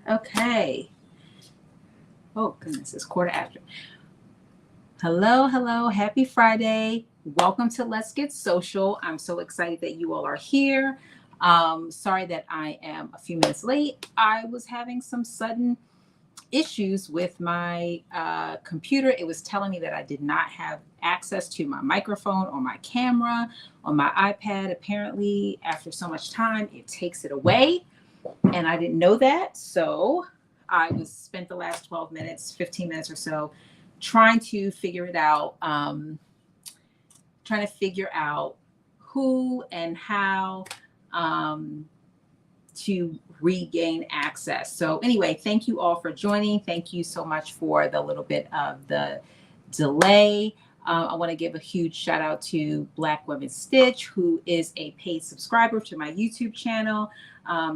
Okay. Oh, goodness, it's quarter after. Hello, hello. Happy Friday. Welcome to Let's Get Social. I'm so excited that you all are here. Sorry that I am a few minutes late. I was having some sudden issues with my computer. It was telling me that I did not have access to my microphone or my camera on my iPad. Apparently, after so much time, it takes it away. And I didn't know that. So I was spent the last 12 minutes, 15 minutes or so trying to figure it out, trying to figure out who and how um, to regain access. So, anyway, thank you all for joining. Thank you so much for the little bit of the delay. I want to give a huge shout out to Black Women Stitch, who is a paid subscriber to my YouTube channel.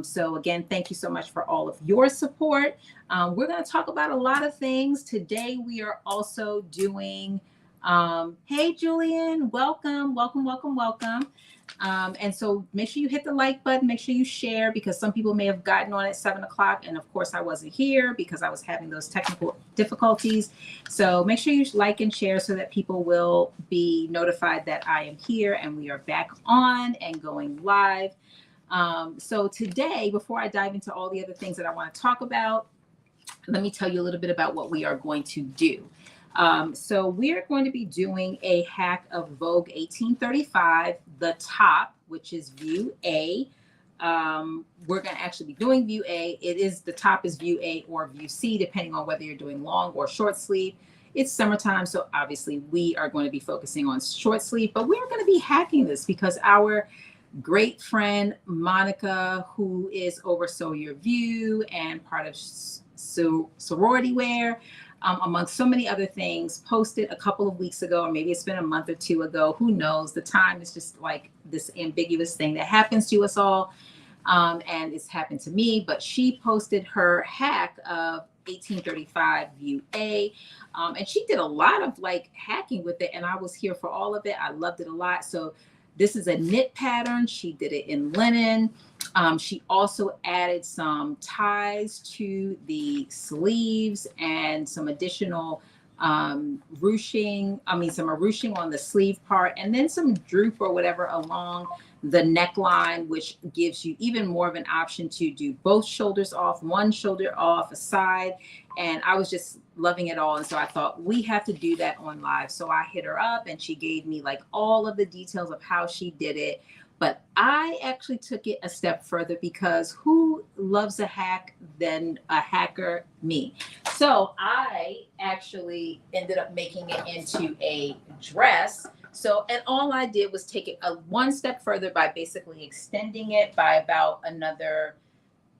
So, again, thank you so much for all of your support. We're going to talk about a lot of things. Today, we are also doing, hey, Julian, welcome, welcome, welcome, welcome. And so make sure you hit the like button, make sure you share, because some people may have gotten on at 7 o'clock. And of course I wasn't here because I was having those technical difficulties. So make sure you like and share so that people will be notified that I am here and we are back on and going live. So today, before I dive into all the other things that I want to talk about, let me tell you a little bit about what we are going to do. So we are going to be doing a hack of Vogue 1835, the top, which is view A. We're going to actually be doing view A. It is the top is view A or view C, depending on whether you're doing long or short sleeve. It's summertime, so obviously we are going to be focusing on short sleeve, but we're going to be hacking this because our great friend Monica, who is over Sew Your View and part of sorority wear, amongst so many other things, posted a couple of weeks ago, or maybe it's been a month or two ago. Who knows? The time is just like this ambiguous thing that happens to us all. And it's happened to me, but she posted her hack of 1835 view A. And she did a lot of like hacking with it, and I was here for all of it. I loved it a lot. So this is a knit pattern. She did it in linen. She also added some ties to the sleeves and some additional ruching. Some ruching on the sleeve part, and then some droop or whatever along the neckline, which gives you even more of an option to do both shoulders off, one shoulder off, a side. And I was just loving it all. And so I thought we have to do that on live. So I hit her up and she gave me like all of the details of how she did it. But I actually took it a step further because who loves a hack than a hacker? Me. So I actually ended up making it into a dress. So, and all I did was take it one step further by basically extending it by about another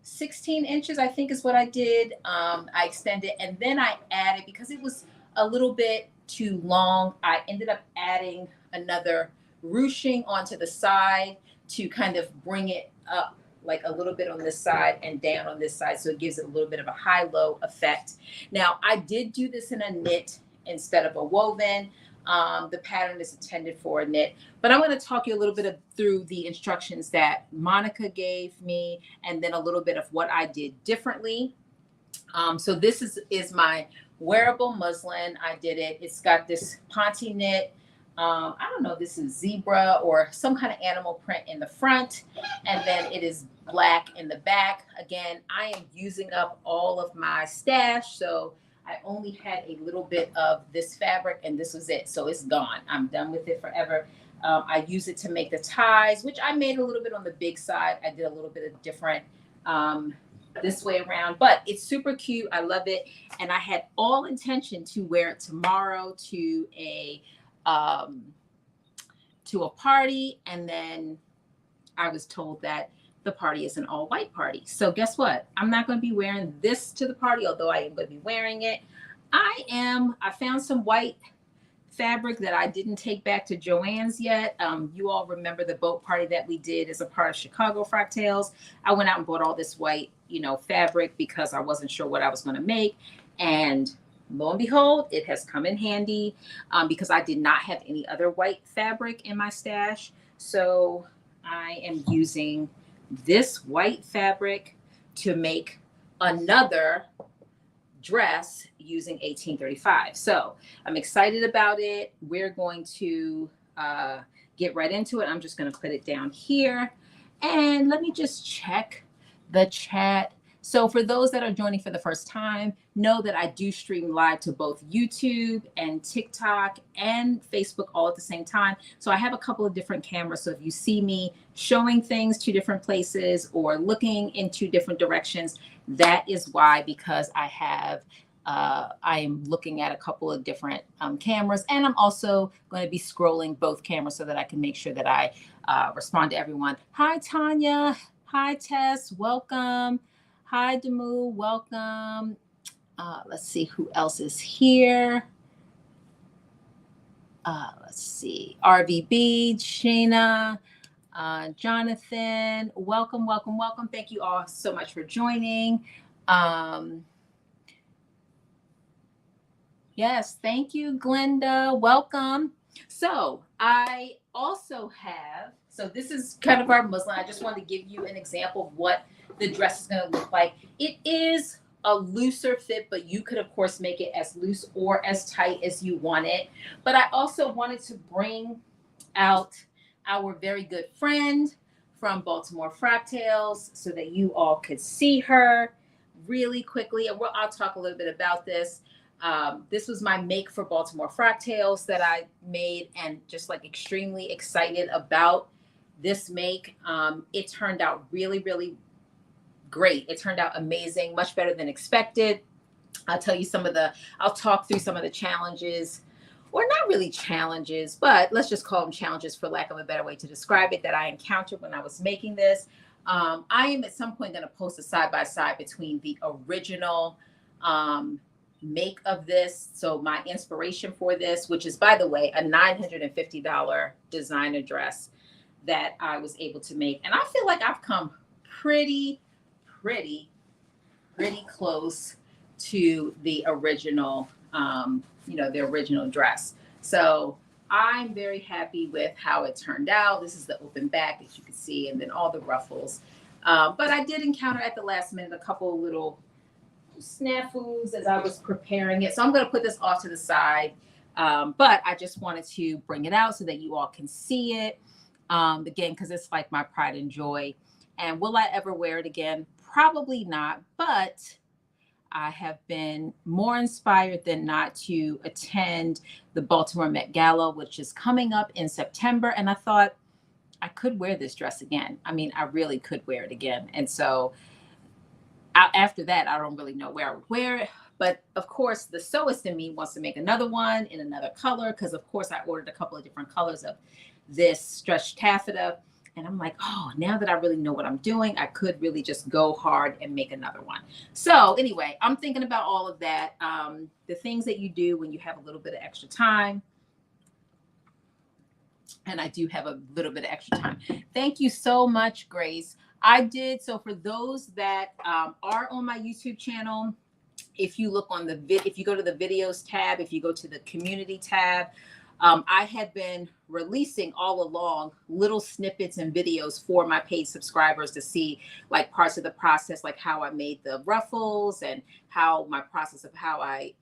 16 inches, I think is what I did. I extended and then I added, because it was a little bit too long, I ended up adding another ruching onto the side to kind of bring it up like a little bit on this side and down on this side. So it gives it a little bit of a high-low effect. Now, I did do this in a knit instead of a woven. The pattern is intended for a knit, but I'm going to talk you a little bit through the instructions that Monica gave me, and then a little bit of what I did differently. So this is my wearable muslin. I did it. It's got this Ponte knit. I don't know, this is zebra or some kind of animal print in the front, and then it is black in the back. Again, I am using up all of my stash, so I only had a little bit of this fabric and this was it. So it's gone. I'm done with it forever. I use it to make the ties, which I made a little bit on the big side. I did a little bit of different this way around, but it's super cute. I love it. And I had all intention to wear it tomorrow to a party. And then I was told that the party is an all white party. So guess what? I'm not going to be wearing this to the party, although I am going to be wearing it. I found some white fabric that I didn't take back to Joann's yet. You all remember the boat party that we did as a part of Chicago Fractales. I went out and bought all this white, fabric because I wasn't sure what I was going to make. And lo and behold, it has come in handy because I did not have any other white fabric in my stash. So I am using this white fabric to make another dress using 1835. So I'm excited about it. We're going to get right into it. I'm just going to put it down here. And let me just check the chat. So for those that are joining for the first time, know that I do stream live to both YouTube and TikTok and Facebook all at the same time. So I have a couple of different cameras. So if you see me showing things to different places or looking in two different directions, that is why, because I am looking at a couple of different cameras, and I'm also going to be scrolling both cameras so that I can make sure that I respond to everyone. Hi, Tanya. Hi, Tess. Welcome. Hi, Demu. Welcome. Let's see who else is here. Let's see. RVB, Sheena, Jonathan. Welcome, welcome, welcome. Thank you all so much for joining. Yes, thank you, Glenda. Welcome. So I also have, so this is kind of our muslin. I just wanted to give you an example of what the dress is going to look like. It is a looser fit, but you could, of course, make it as loose or as tight as you want it. But I also wanted to bring out our very good friend from Baltimore Fractals so that you all could see her really quickly. And I'll talk a little bit about this. This was my make for Baltimore Fractals that I made, and just like extremely excited about this make. It turned out really, really great. It turned out amazing, much better than expected. I'll talk through some of the challenges, or not really challenges, but let's just call them challenges for lack of a better way to describe it, that I encountered when I was making this. I am at some point going to post a side-by-side between the original make of this, so my inspiration for this, which is, by the way, a $950 designer dress that I was able to make. And I feel like I've come pretty close to the original, the original dress. So I'm very happy with how it turned out. This is the open back, as you can see, and then all the ruffles. But I did encounter at the last minute a couple of little snafus as I was preparing it. So I'm going to put this off to the side. But I just wanted to bring it out so that you all can see it. Again, because it's like my pride and joy. And will I ever wear it again? Probably not. But I have been more inspired than not to attend the Baltimore Met Gala, which is coming up in September. And I thought I could wear this dress again. I mean, I really could wear it again. And so after that, I don't really know where I would wear it. But of course, the sewist in me wants to make another one in another color, because of course I ordered a couple of different colors of this stretched taffeta. And I'm like, oh, now that I really know what I'm doing, I could really just go hard and make another one. So anyway, I'm thinking about all of that. The things that you do when you have a little bit of extra time. And I do have a little bit of extra time. Thank you so much, Grace. So for those that are on my YouTube channel, if you look on if you go to the videos tab, if you go to the community tab, I had been releasing all along little snippets and videos for my paid subscribers to see, like, parts of the process, like how I made the ruffles and how my process of how I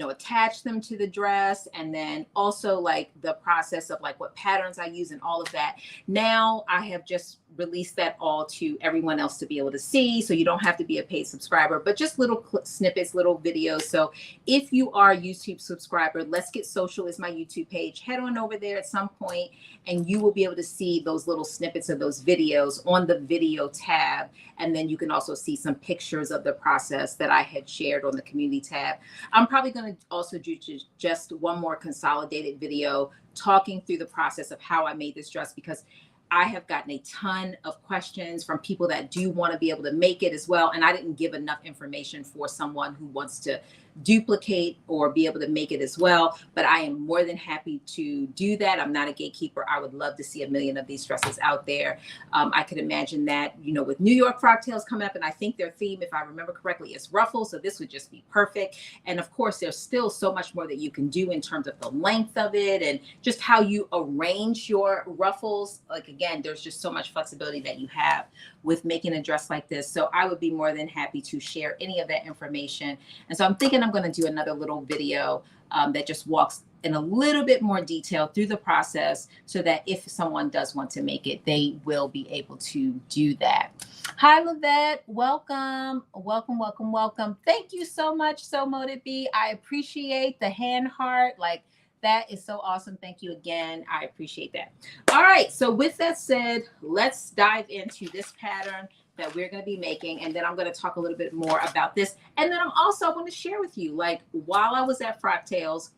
attach them to the dress, and then also like the process of like what patterns I use and all of that. Now I have just released that all to everyone else to be able to see. So you don't have to be a paid subscriber, but just little snippets, little videos. So if you are a YouTube subscriber, Let's Get Social is my YouTube page. Head on over there at some point and you will be able to see those little snippets of those videos on the video tab. And then you can also see some pictures of the process that I had shared on the community tab. I'm probably going to also do just one more consolidated video talking through the process of how I made this dress, because I have gotten a ton of questions from people that do want to be able to make it as well. And I didn't give enough information for someone who wants to duplicate or be able to make it as well. But I am more than happy to do that. I'm not a gatekeeper. I would love to see 1 million of these dresses out there. I could imagine that, with New York Fractals coming up, and I think their theme, if I remember correctly, is ruffles. So this would just be perfect. And of course, there's still so much more that you can do in terms of the length of it and just how you arrange your ruffles. Like, again, there's just so much flexibility that you have with making a dress like this. So I would be more than happy to share any of that information. And so I'm thinking I'm going to do another little video that just walks in a little bit more detail through the process so that if someone does want to make it, they will be able to do that. Hi, Lavette. Welcome. Welcome, welcome, welcome. Thank you so much, So Motive B. I appreciate the hand heart. Like, that is so awesome. Thank you again. I appreciate that. All right. So with that said, let's dive into this pattern that we're going to be making. And then I'm going to talk a little bit more about this. And then I'm also going to share with you, like, while I was at Frock Tales,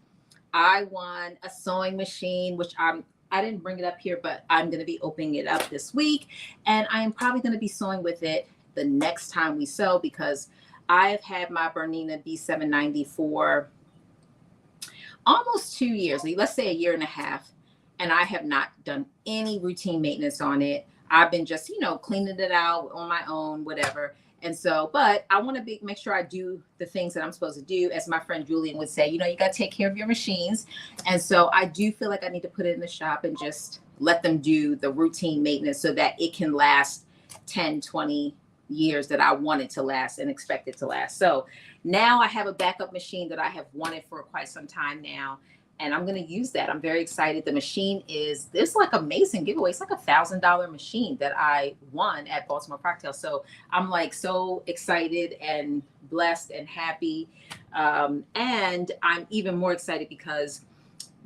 I won a sewing machine, which I didn't bring it up here, but I'm going to be opening it up this week. And I am probably going to be sewing with it the next time we sew, because I've had my Bernina B790 for almost 2 years, let's say a year and a half. And I have not done any routine maintenance on it. I've been just, cleaning it out on my own, whatever. And so, but I want to make sure I do the things that I'm supposed to do. As my friend Julian would say, you got to take care of your machines. And so I do feel like I need to put it in the shop and just let them do the routine maintenance so that it can last 10, 20 years that I want it to last and expect it to last. So now I have a backup machine that I have wanted for quite some time now. And I'm going to use that. I'm very excited. The machine this like amazing giveaway. It's like $1,000 machine that I won at Baltimore Cocktail. So I'm like so excited and blessed and happy. And I'm even more excited because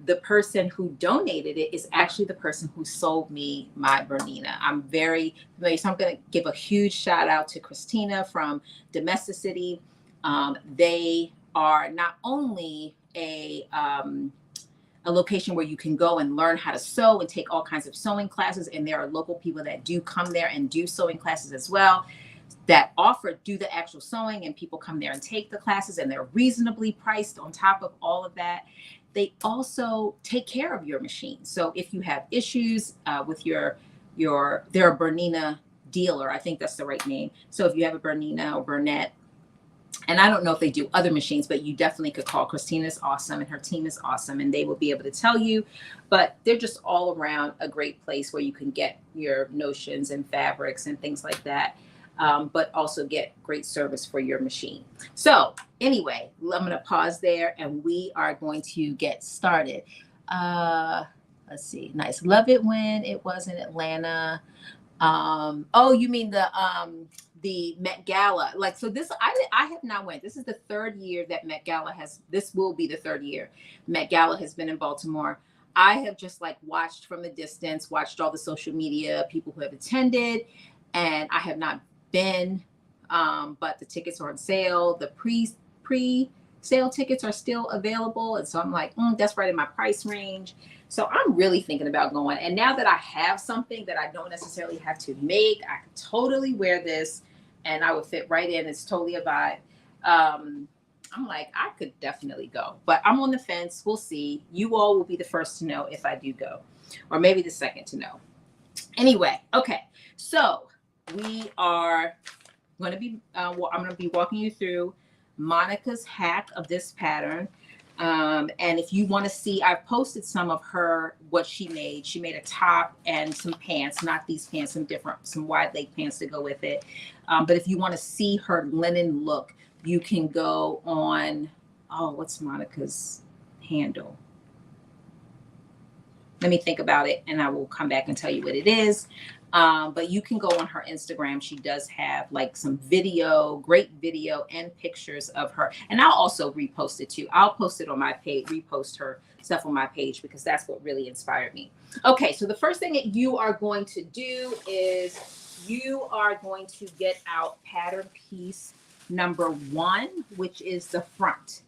the person who donated it is actually the person who sold me my Bernina. I'm very familiar. So I'm going to give a huge shout out to Christina from Domesticity. They are not only a location where you can go and learn how to sew and take all kinds of sewing classes. And there are local people that do come there and do sewing classes as well, that do the actual sewing, and people come there and take the classes, and they're reasonably priced on top of all of that. They also take care of your machine. So if you have issues with they're a Bernina dealer. I think that's the right name. So if you have a Bernina or Burnett, and I don't know if they do other machines, but you definitely could call. Christina's awesome and her team is awesome, and they will be able to tell you. But they're just all around a great place where you can get your notions and fabrics and things like that, but also get great service for your machine. So anyway, I'm going to pause there and we are going to get started. Let's see. Nice. Love it when it was in Atlanta. Oh, you mean the Met Gala? Like, so this, I have not went. This is the third year that Met Gala this will be the third year Met Gala has been in Baltimore. I have just like watched from a distance, watched all the social media, people who have attended, and I have not been, but the tickets are on sale. The pre-sale tickets are still available. And so I'm like, that's right in my price range. So I'm really thinking about going. And now that I have something that I don't necessarily have to make, I can totally wear this and I would fit right in. It's totally a vibe. I'm like, I could definitely go, but I'm on the fence. We'll see. You all will be the first to know if I do go, or maybe the second to know. Anyway, okay. So we are going to be, I'm going to be walking you through Monica's hack of this pattern. And if you want to see, I've posted some of what she made. She made a top and some pants, not these pants, some wide leg pants to go with it. But if you want to see her linen look, you can go on, what's Monica's handle? Let me think about it and I will come back and tell you what it is. But you can go on her Instagram. She does have like some great video and pictures of her. And I'll also repost it too. I'll post it on my page, repost her stuff on my page, because that's what really inspired me. Okay, so the first thing that you are going to do is you are going to get out pattern piece number 1, which is the front.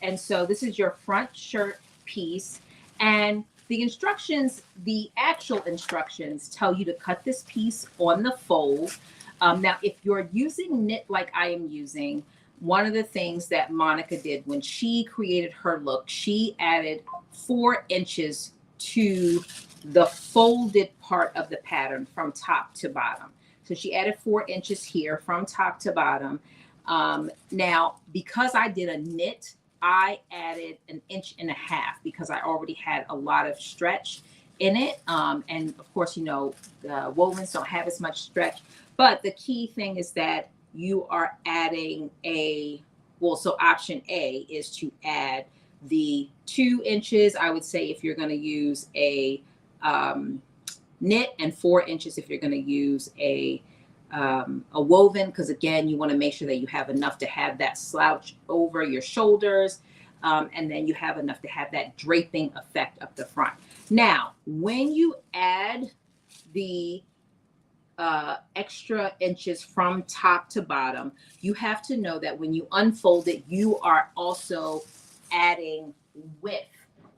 And so this is your front shirt piece. And the instructions, the actual instructions tell you to cut this piece on the fold. Now, if you're using knit like I am using, one of the things that Monica did when she created her look, she added 4 inches to the folded part of the pattern from top to bottom. So she added 4 inches here from top to bottom. Now, because I did a knit, I added 1.5 inches because I already had a lot of stretch in it. And of course, you know, the wovens don't have as much stretch, but the key thing is that you are adding well, so option A is to add the 2 inches. I would say if you're going to use um, knit, and 4 inches if you're going to use a woven, because again, you want to make sure that you have enough to have that slouch over your shoulders, and then you have enough to have that draping effect up the front. Now, when you add the extra inches from top to bottom, you have to know that when you unfold it, you are also adding width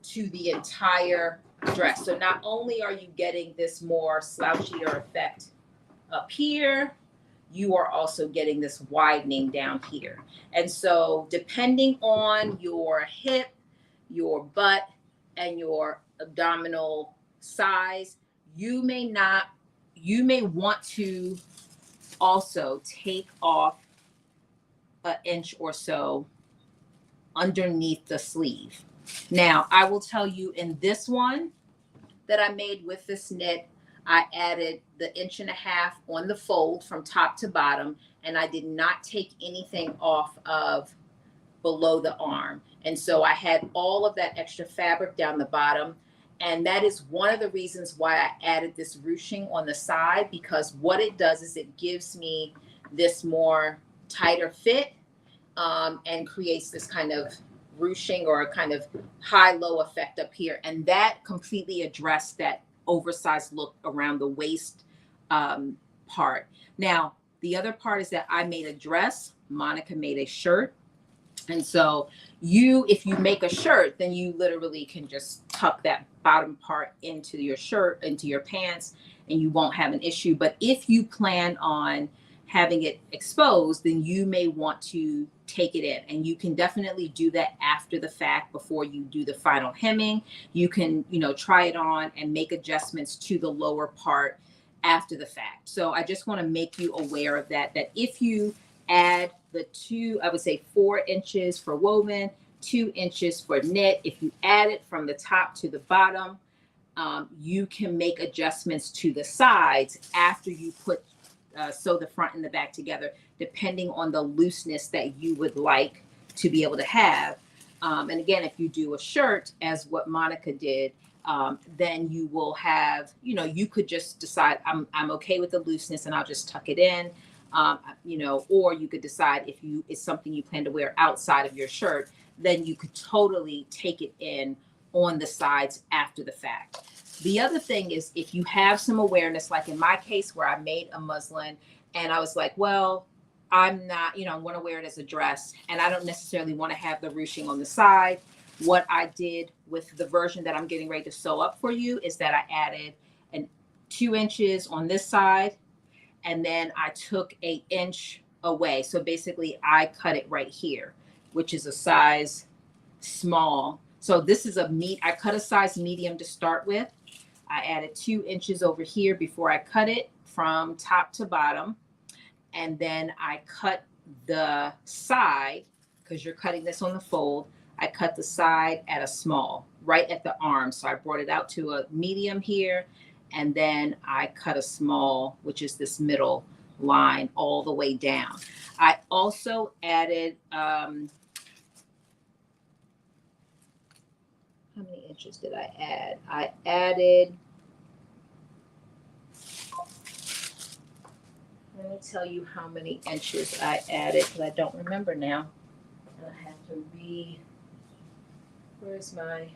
to the entire dress. So not only are you getting this more slouchier effect up here, you are also getting this widening down here. And so depending on your hip, your butt, and your abdominal size, you may want to also take off an inch or so underneath the sleeve. Now, I will tell you, in this one that I made with this knit, I added the 1.5 inches on the fold from top to bottom, and I did not take anything off of below the arm. And so I had all of that extra fabric down the bottom. And that is one of the reasons why I added this ruching on the side, because what it does is it gives me this more tighter fit, and creates this kind of ruching or a kind of high-low effect up here. And that completely addressed that oversized look around the waist part. Now, the other part is that I made a dress, Monica made a shirt. And so if you make a shirt, then you literally can just tuck that bottom part into your shirt, into your pants, and you won't have an issue. But if you plan on having it exposed, then you may want to take it in. And you can definitely do that after the fact, before you do the final hemming. You can, try it on and make adjustments to the lower part after the fact. So I just want to make you aware of that if you add I would say 4 inches for woven, 2 inches for knit. If you add it from the top to the bottom, you can make adjustments to the sides after you sew the front and the back together, depending on the looseness that you would like to be able to have. And again, if you do a shirt, as what Monica did, then you will have, you could just decide, I'm okay with the looseness and I'll just tuck it in. Or you could decide, if it's something you plan to wear outside of your shirt, then you could totally take it in on the sides after the fact. The other thing is, if you have some awareness, like in my case where I made a muslin and I was like, well, I'm not, I want to wear it as a dress and I don't necessarily want to have the ruching on the side. What I did with the version that I'm getting ready to sew up for you is that I added 2 inches on this side, and then I took 1 inch away. So basically I cut it right here, which is a size small. So this is I cut a size medium to start with. I added 2 inches over here before I cut it from top to bottom. And then I cut the side, because you're cutting this on the fold. I cut the side at a small, right at the arm. So I brought it out to a medium here. And then I cut a small, which is this middle line all the way down. I also added, how many inches did I add? I added, let me tell you how many inches I added, because I don't remember now. I have to where's my,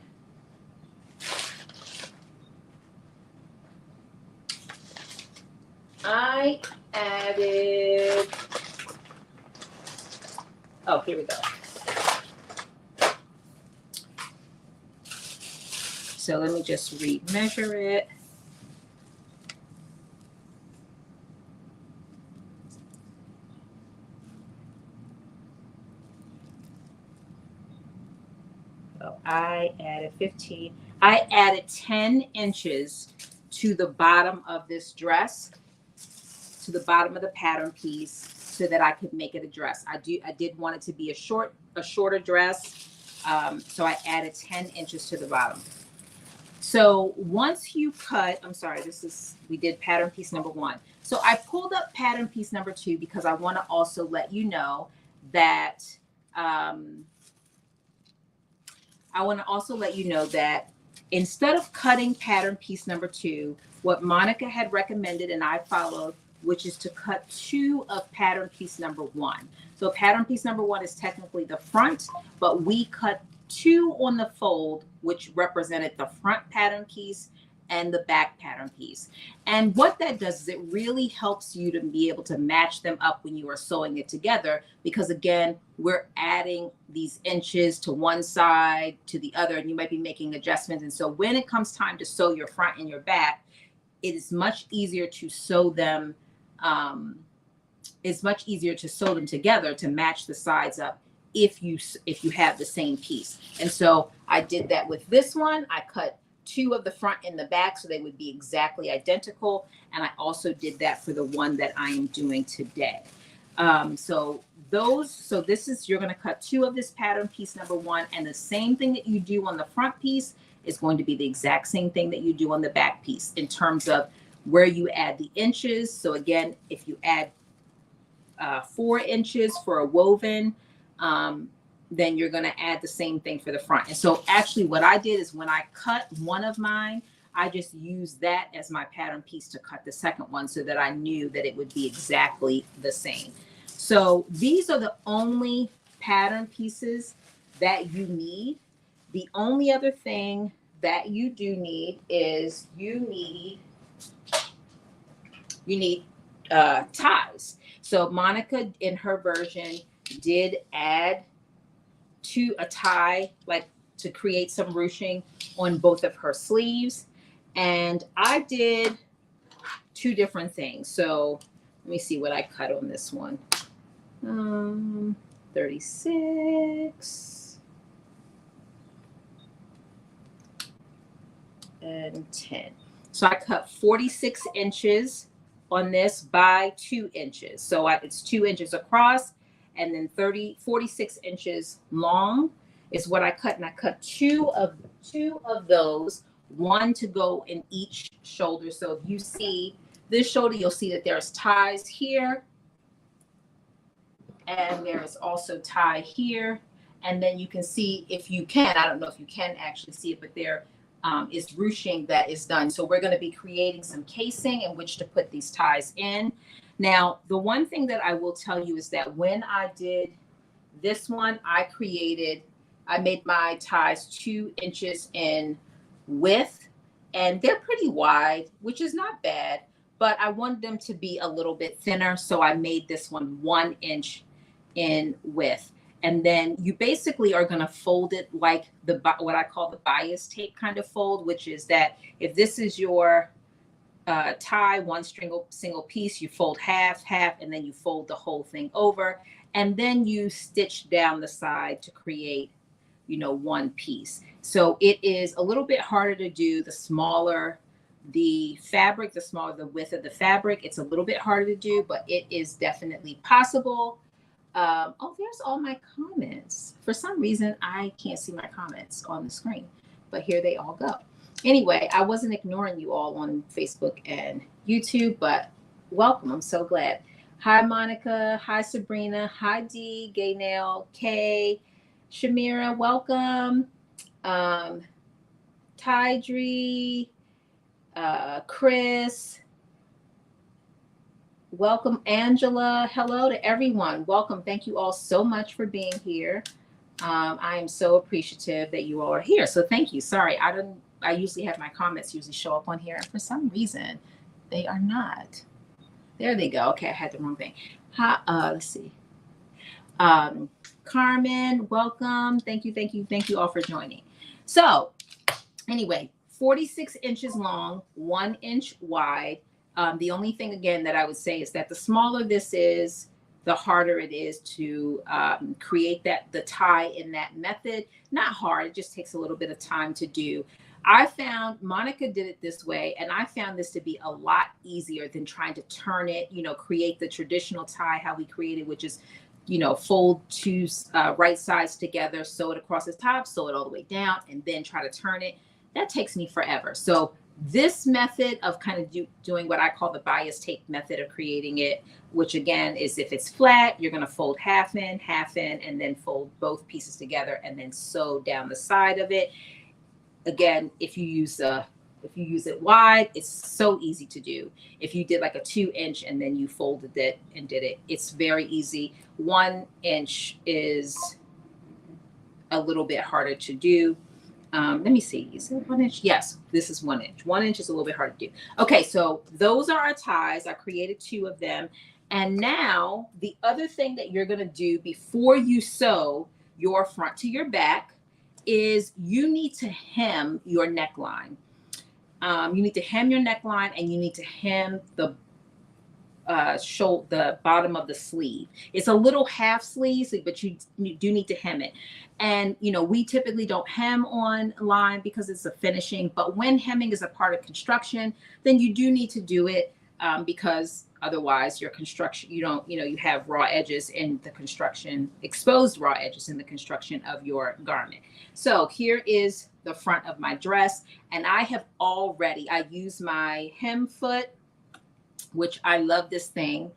I added, here we go. So let me just measure it. So I added 10 inches to the bottom of this dress, to the bottom of the pattern piece, so that I could make it a dress. I did want it to be a shorter dress. So I added 10 inches to the bottom. So once you cut, I'm sorry, we did pattern piece number 1. So I pulled up pattern piece number 2 because I want to also let you know that, instead of cutting pattern piece number 2, what Monica had recommended and I followed, which is to cut 2 of pattern piece number 1. So pattern piece number 1 is technically the front, but we cut 2 on the fold, which represented the front pattern piece and the back pattern piece. And what that does is it really helps you to be able to match them up when you are sewing it together, because again, we're adding these inches to one side to the other, and you might be making adjustments. And so when it comes time to sew your front and your back, it is much easier to sew them. It's much easier to sew them together to match the sides up if you have the same piece. And so I did that with this one. I cut 2 of the front and the back so they would be exactly identical. And I also did that for the one that I am doing today. So this is, you're going to cut 2 of this pattern piece number 1, and the same thing that you do on the front piece is going to be the exact same thing that you do on the back piece in terms of where you add the inches. So again, if you add 4 inches for a woven, then you're going to add the same thing for the front. And so actually what I did is when I cut one of mine, I just used that as my pattern piece to cut the second one so that I knew that it would be exactly the same. So these are the only pattern pieces that you need. The only other thing that you do need is you need ties. So Monica in her version did add to a tie, like to create some ruching on both of her sleeves. And I did 2 different things. So let me see what I cut on this one. 36 and 10. So I cut 46 inches on this by 2 inches. So it's 2 inches across, and then 46 inches long is what I cut. And I cut two of those, one to go in each shoulder. So if you see this shoulder, you'll see that there's ties here, and there's also tie here. And then you can see, if you can, I don't know if you can actually see it, but there is ruching that is done. So we're going to be creating some casing in which to put these ties in. Now, the one thing that I will tell you is that when I did this one, I made my ties 2 inches in width, and they're pretty wide, which is not bad, but I wanted them to be a little bit thinner. So I made this one 1 inch in width. And then you basically are going to fold it like what I call the bias tape kind of fold, which is that if this is your tie, one single piece, you fold half, and then you fold the whole thing over. And then you stitch down the side to create, one piece. So it is a little bit harder to do. The smaller the fabric, the smaller the width of the fabric, it's a little bit harder to do, but it is definitely possible. Oh, there's all my comments. For some reason, I can't see my comments on the screen, but here they all go. Anyway, I wasn't ignoring you all on Facebook and YouTube, but welcome. I'm so glad. Hi, Monica. Hi, Sabrina. Hi, Dee, Gaynell, Kay, Shamira, welcome. Tydree, Chris, welcome, Angela. Hello to everyone. Welcome. Thank you all so much for being here. I am so appreciative that you all are here. So thank you. Sorry, I usually have my comments show up on here, and for some reason they are not. There they go. Okay, I had the wrong thing. Hi, let's see. Carmen, welcome. Thank you all for joining. So anyway, 46 inches long, 1 inch wide. The only thing, again, that I would say is that the smaller this is, the harder it is to create the tie in that method. Not hard, it just takes a little bit of time to do. I found Monica did it this way, and I found this to be a lot easier than trying to turn it, create the traditional tie, how we created, which is, fold 2 right sides together, sew it across the top, sew it all the way down, and then try to turn it. that takes me forever. So this method of kind of doing what I call the bias tape method of creating it, which again is if it's flat, you're going to fold half in, and then fold both pieces together and then sew down the side of it. Again, if you use it wide, it's so easy to do. If you did like a 2-inch and then you folded it and did it, it's very easy. 1 inch is a little bit harder to do. Let me see. Is it 1 inch? Yes, this is 1 inch. 1 inch is a little bit hard to do. Okay, so those are our ties. I created 2 of them. And now the other thing that you're going to do before you sew your front to your back is you need to hem your neckline. You need to hem your neckline, and you need to hem the the bottom of the sleeve. It's a little half sleeve, but you do need to hem it. And we typically don't hem on line because it's a finishing, but when hemming is a part of construction, then you do need to do it, because otherwise your construction, you have raw edges in the construction, exposed raw edges in the construction of your garment. So here is the front of my dress, and I use my hem foot, which I love this thing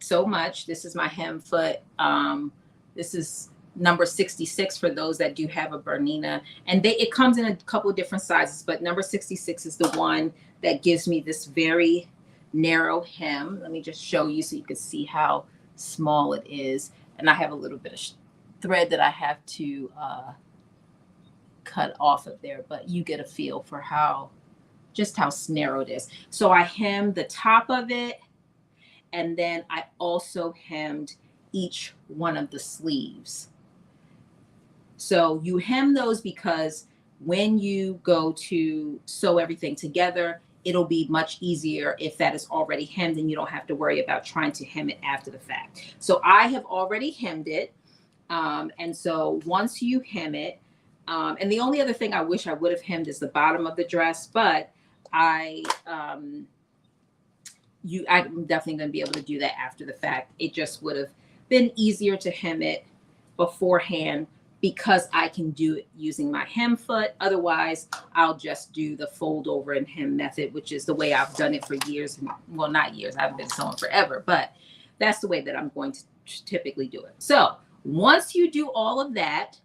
so much. This is my hem foot. This is number 66 for those that do have a Bernina, and it comes in a couple of different sizes, but number 66 is the one that gives me this very narrow hem. Let me just show you so you can see how small it is. And I have a little bit of thread that I have to cut off of there, but you get a feel for just how narrow it is. So I hemmed the top of it, and then I also hemmed each one of the sleeves. So you hem those because when you go to sew everything together, it'll be much easier if that is already hemmed, and you don't have to worry about trying to hem it after the fact. So I have already hemmed it. And so once you hem it, and the only other thing I wish I would have hemmed is the bottom of the dress, but I'm definitely going to be able to do that after the fact. It just would have been easier to hem it beforehand because I can do it using my hem foot. Otherwise, I'll just do the fold over and hem method, which is the way I've done it for years. Well, not years. I haven't been sewing forever, but that's the way that I'm going to typically do it. So once you do all of that,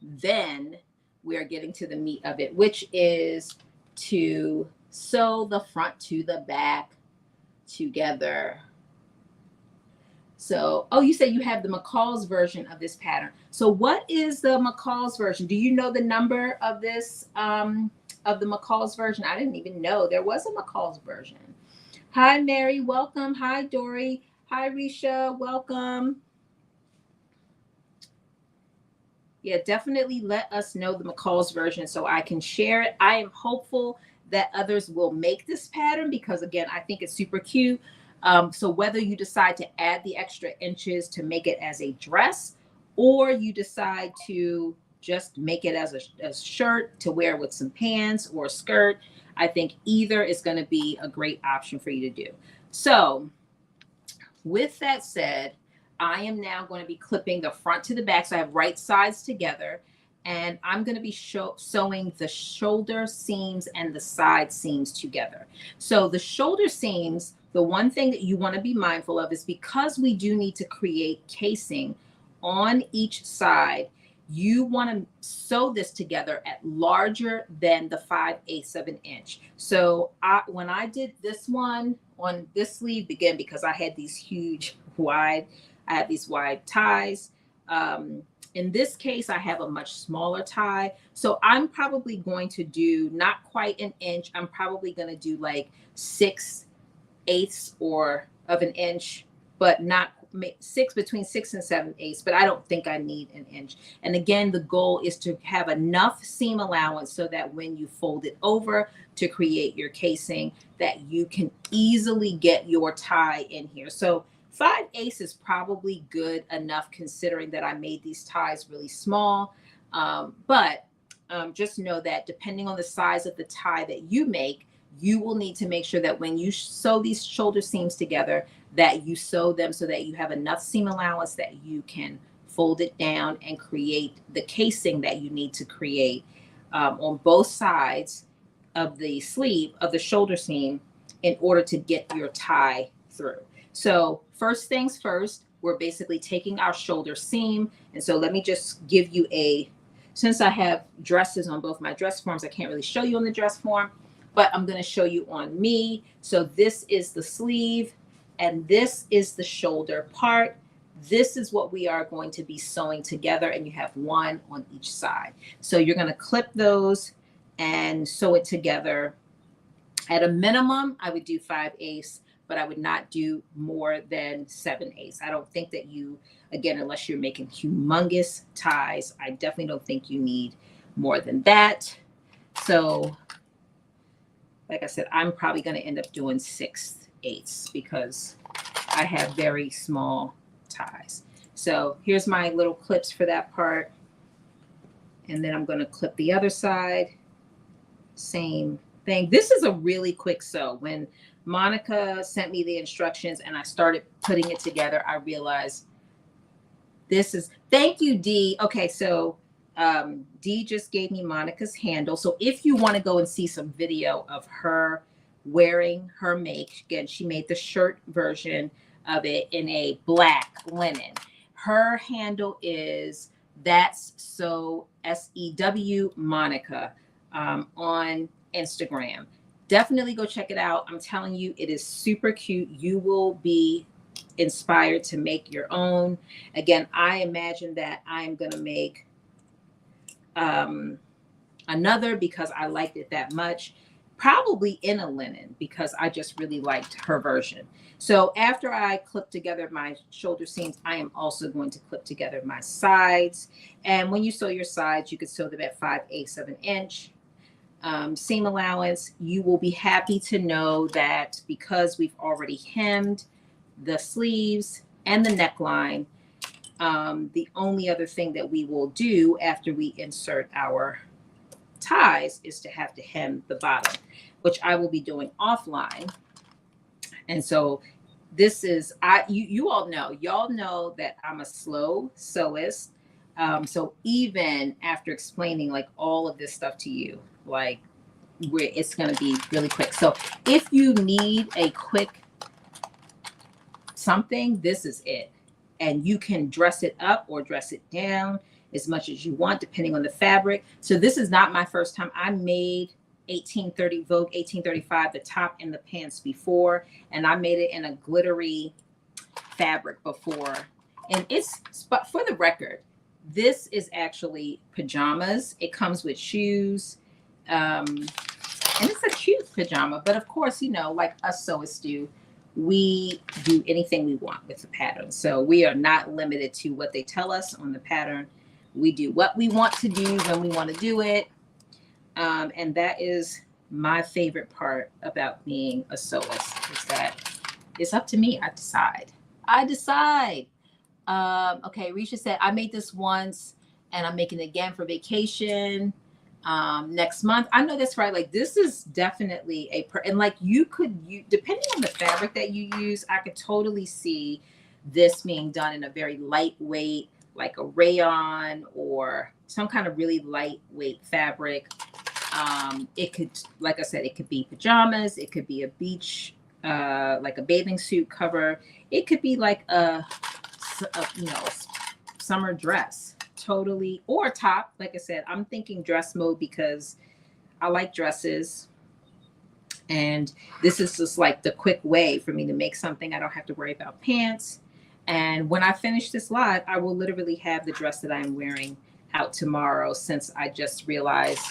then we're getting to the meat of it, which is to sew the front to the back together. So, oh, you say you have the McCall's version of this pattern. So what is the McCall's version? Do you know the number of this, of the McCall's version? I didn't even know there was a McCall's version. Hi, Mary, welcome. Hi, Dory. Hi, Risha, welcome. Yeah, definitely let us know the McCall's version so I can share it. I am hopeful that others will make this pattern because, again, I think it's super cute. So whether you decide to add the extra inches to make it as a dress, or you decide to just make it as a shirt to wear with some pants or a skirt, I think either is going to be a great option for you to do. So with that said, I am now going to be clipping the front to the back. So I have right sides together, and I'm going to be sewing the shoulder seams and the side seams together. So the shoulder seams, the one thing that you want to be mindful of is because we do need to create casing on each side, you want to sew this together at larger than the 5/8 of an inch. So when I did this one on this sleeve, again, because I had these huge wide ties. In this case, I have a much smaller tie. So I'm probably going to do not quite an inch. I'm probably going to do like 6/8 or of an inch, but not between 6 and 7/8. But I don't think I need an inch. And again, the goal is to have enough seam allowance so that when you fold it over to create your casing, that you can easily get your tie in here. So 5/8 is probably good enough considering that I made these ties really small. But just know that depending on the size of the tie that you make, you will need to make sure that when you sew these shoulder seams together, that you sew them so that you have enough seam allowance that you can fold it down and create the casing that you need to create on both sides of the sleeve of the shoulder seam in order to get your tie through. So first things first, we're basically taking our shoulder seam. And so let me just give you since I have dresses on both my dress forms, I can't really show you on the dress form, but I'm going to show you on me. So this is the sleeve and this is the shoulder part. This is what we are going to be sewing together, and you have one on each side. So you're going to clip those and sew it together. At a minimum, I would do 5/8, but I would not do more than 7/8. I don't think that you, again, unless you're making humongous ties, I definitely don't think you need more than that. So like I said, I'm probably going to end up doing 6/8 because I have very small ties. So here's my little clips for that part. And then I'm going to clip the other side. Same thing. This is a really quick sew. When Monica sent me the instructions and I started putting it together, I realized thank you, Dee. Okay, so Dee just gave me Monica's handle. So if you want to go and see some video of her wearing her make, again, she made the shirt version of it in a black linen. Her handle is That's So SEW Monica on Instagram. Definitely go check it out. I'm telling you, it is super cute. You will be inspired to make your own. Again, I imagine that I'm going to make another because I liked it that much, probably in a linen because I just really liked her version. So after I clip together my shoulder seams, I am also going to clip together my sides. And when you sew your sides, you can sew them at 5/8 of an inch. Seam allowance. You will be happy to know that because we've already hemmed the sleeves and the neckline, the only other thing that we will do after we insert our ties is to have to hem the bottom, which I will be doing offline. And so this is, you all know, y'all know that I'm a slow sewist. So even after explaining like all of this stuff to you, like it's going to be really quick. So if you need a quick something, this is it. And you can dress it up or dress it down as much as you want, depending on the fabric. So this is not my first time. I made Vogue 1835, the top and the pants before, and I made it in a glittery fabric before. And but for the record, this is actually pajamas. It comes with shoes. And it's a cute pajama, but of course, you know, like us sewists do, we do anything we want with the pattern. So we are not limited to what they tell us on the pattern. We do what we want to do when we want to do it. And that is my favorite part about being a sewist, is that it's up to me. I decide. Okay, Risha said, I made this once and I'm making it again for vacation next month. I know that's right. Like this is definitely and like you depending on the fabric that you use, I could totally see this being done in a very lightweight, like a rayon or some kind of really lightweight fabric. It could, like I said, it could be pajamas. It could be a beach, like a bathing suit cover. It could be like a summer dress, totally, or top. Like I said, I'm thinking dress mode because I like dresses. And this is just like the quick way for me to make something. I don't have to worry about pants. And when I finish this live, I will literally have the dress that I'm wearing out tomorrow, since I just realized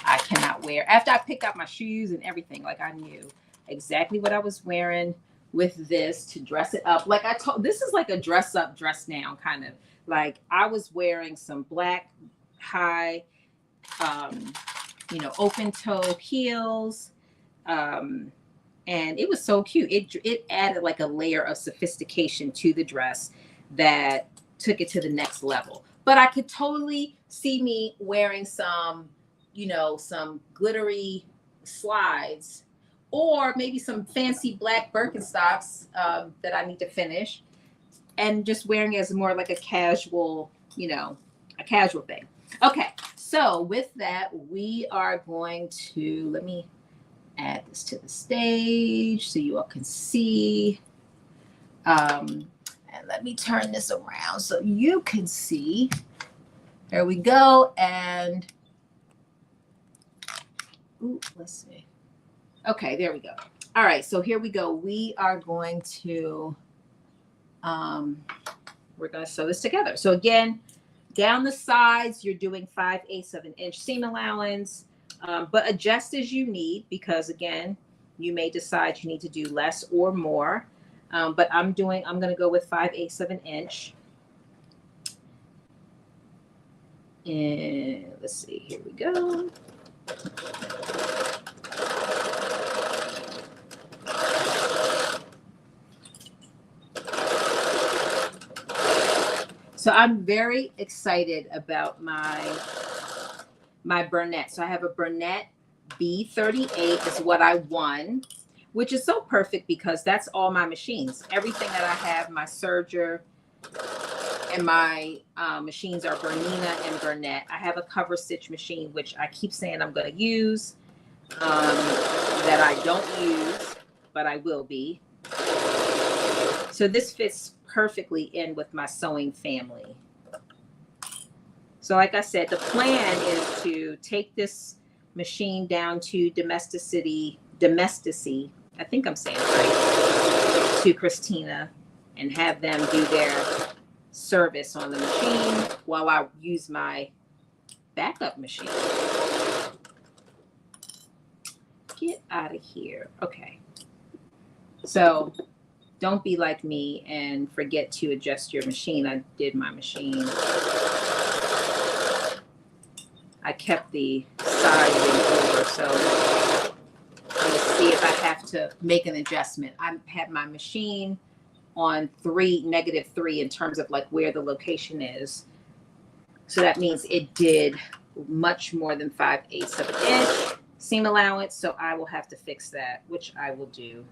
I cannot wear. After I picked out my shoes and everything, like I knew exactly what I was wearing with this to dress it up. Like I told, this is like a dress up, dress down kind of. Like I was wearing some black high, open toe heels. And it was so cute. It added like a layer of sophistication to the dress that took it to the next level. But I could totally see me wearing some glittery slides, or maybe some fancy black Birkenstocks that I need to finish, and just wearing it as more like a casual thing. Okay, So with that, we are going to, let me add this to the stage so you all can see. And let me turn this around so you can see. There we go. And ooh, let's see. Okay, there we go. All right, so here we go. We are going to, we're going to sew this together. So again, down the sides, you're doing 5/8 of an inch seam allowance, but adjust as you need, because again, you may decide you need to do less or more. But I'm going to go with 5/8 of an inch. And let's see, here we go. So I'm very excited about my Burnett. So I have a Burnett B38 is what I won, which is so perfect because that's all my machines. Everything that I have, my serger and my machines are Bernina and Burnett. I have a cover stitch machine, which I keep saying I'm going to use, that I don't use, but I will be. So this fits perfectly in with my sewing family. So like I said, the plan is to take this machine down to Domesticity, I think I'm saying it right, to Christina, and have them do their service on the machine while I use my backup machine. Get out of here. Okay. So don't be like me and forget to adjust your machine. I did my machine. I kept the siding over, so I'm gonna see if I have to make an adjustment. I had my machine on -3 in terms of like where the location is. So that means it did much more than 5/8 of an inch seam allowance. So I will have to fix that, which I will do.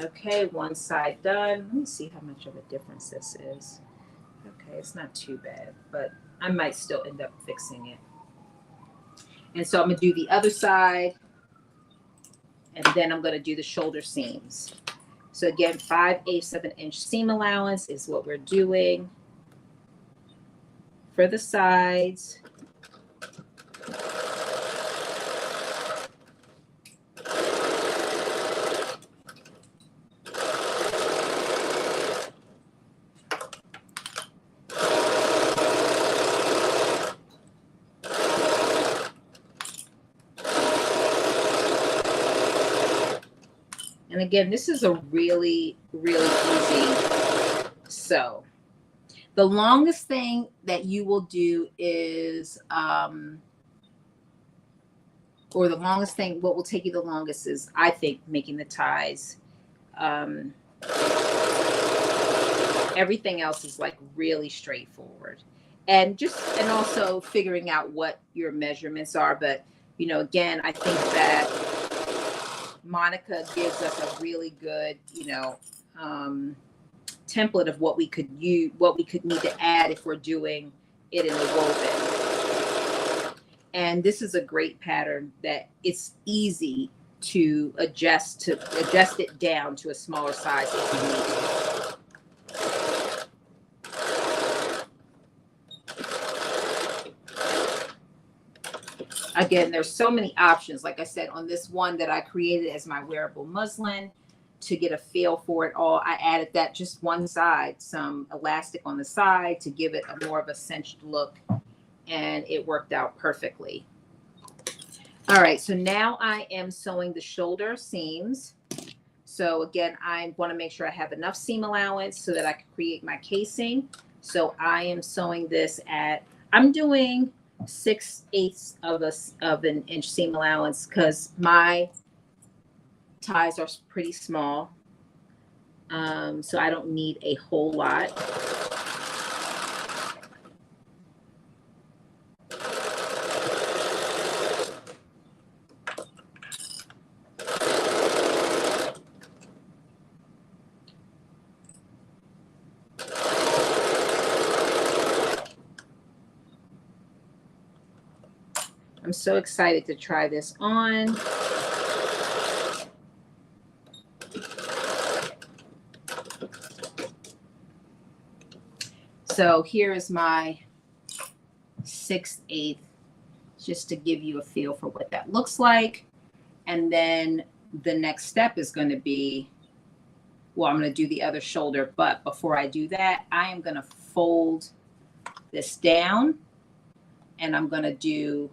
Okay, one side done. Let me see how much of a difference this is. Okay, it's not too bad, but I might still end up fixing it. And so I'm gonna do the other side, and then I'm gonna do the shoulder seams. So again, 5/8 of an inch seam allowance is what we're doing for the sides. And again, this is a really, really easy sew. The longest thing that you will do is, or the longest thing, what will take you the longest is, I think, making the ties. Everything else is like really straightforward. And also figuring out what your measurements are. But, you know, again, I think that Monica gives us a really good, you know, template of what we could use, what we could need to add if we're doing it in the woven. And this is a great pattern that it's easy to adjust it down to a smaller size if you need to. Again, there's so many options. Like I said, on this one that I created as my wearable muslin, to get a feel for it all, I added that just one side, some elastic on the side to give it a more of a cinched look, and it worked out perfectly. All right, so now I am sewing the shoulder seams. So again, I want to make sure I have enough seam allowance so that I can create my casing. So I am sewing this at, I'm doing 6/8 of an inch seam allowance because my ties are pretty small. So I don't need a whole lot. I'm so excited to try this on. So here is my 6/8, just to give you a feel for what that looks like. And then the next step is going to be, well, I'm going to do the other shoulder, but before I do that, I am going to fold this down and I'm going to do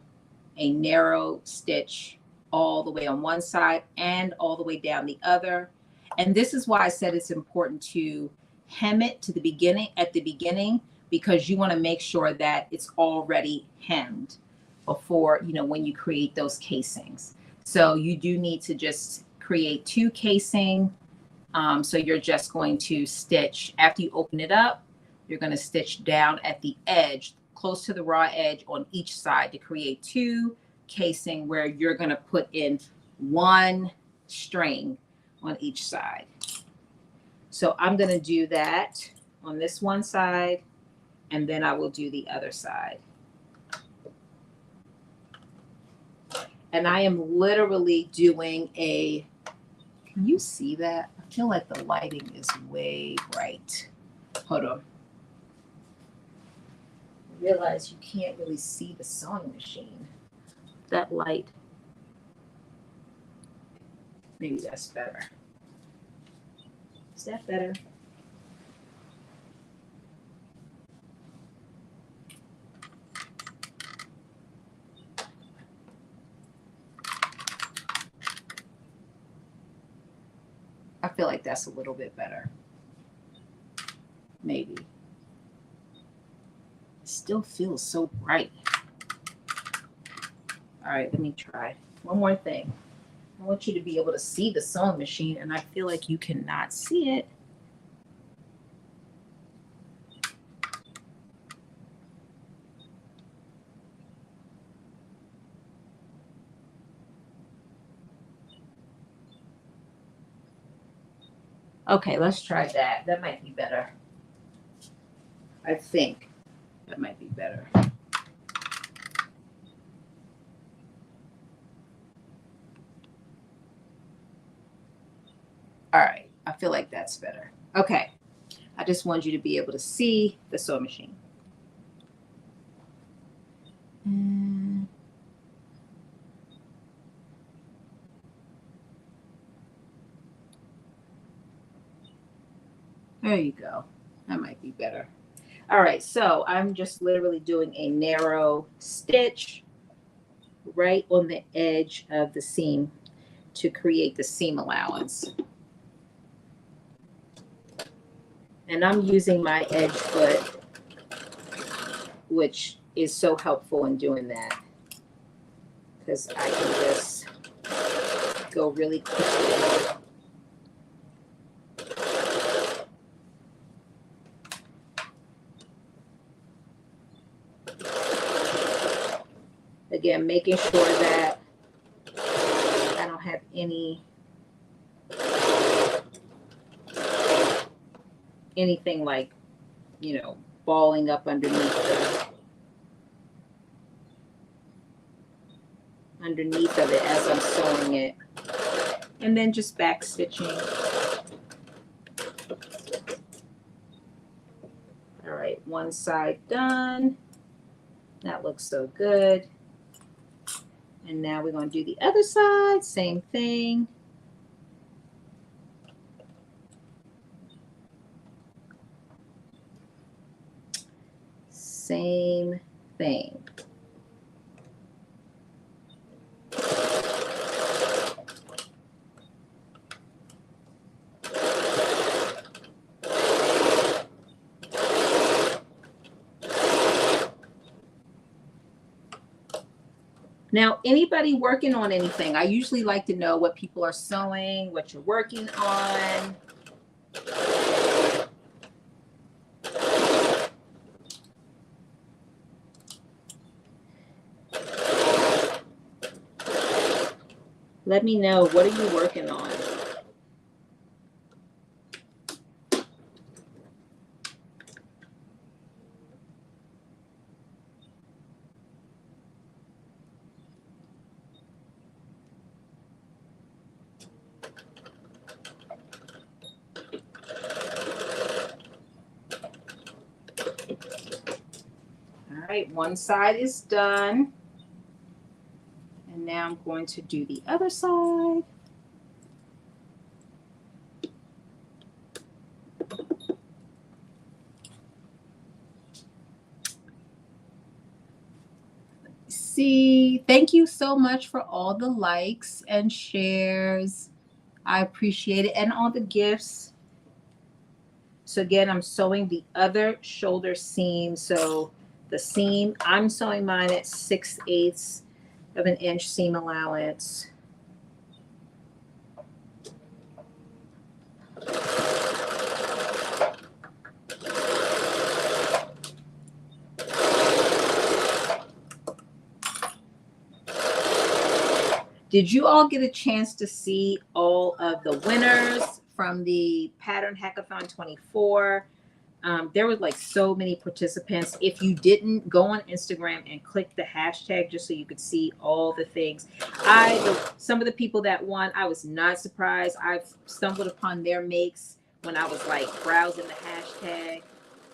a narrow stitch all the way on one side and all the way down the other. And this is why I said it's important to hem it to the beginning, at the beginning, because you want to make sure that it's already hemmed before, you know, when you create those casings. So you do need to just create 2 casing. So you're just going to stitch after you open it up, you're going to stitch down at the edge, close to the raw edge on each side to create 2 casing where you're going to put in 1 string on each side. So I'm going to do that on this one side, and then I will do the other side. And I am literally doing a, can you see that? I feel like the lighting is way bright. Hold on. I realize you can't really see the sewing machine. That light. Maybe that's better. Is that better? I feel like that's a little bit better. Maybe. It still feels so bright. All right, let me try. One more thing. I want you to be able to see the sewing machine, and I feel like you cannot see it. Okay, let's try that. That might be better. I think that might be better. All right, I feel like that's better. Okay, I just want you to be able to see the sewing machine. There you go. That might be better. All right, so I'm just literally doing a narrow stitch right on the edge of the seam to create the seam allowance. And I'm using my edge foot, which is so helpful in doing that, because I can just go really quickly. Again, making sure that I don't have anything like, you know, balling up underneath of it as I'm sewing it. And then just back stitching. All right, one side done. That looks so good. And now we're going to do the other side, same thing. Same thing. Now, anybody working on anything? I usually like to know what people are sewing, what you're working on. Let me know, what are you working on? right, one side is done. And now I'm going to do the other side. See, thank you so much for all the likes and shares. I appreciate it. And all the gifts. So again, I'm sewing the other shoulder seam. So the seam, I'm sewing mine at 6/8 of an inch seam allowance. Did you all get a chance to see all of the winners from the Pattern Hackathon 24? There was like so many participants. If you didn't, go on Instagram and click the hashtag just so you could see all the things. Some of the people that won, I was not surprised. I've stumbled upon their makes when I was like browsing the hashtag.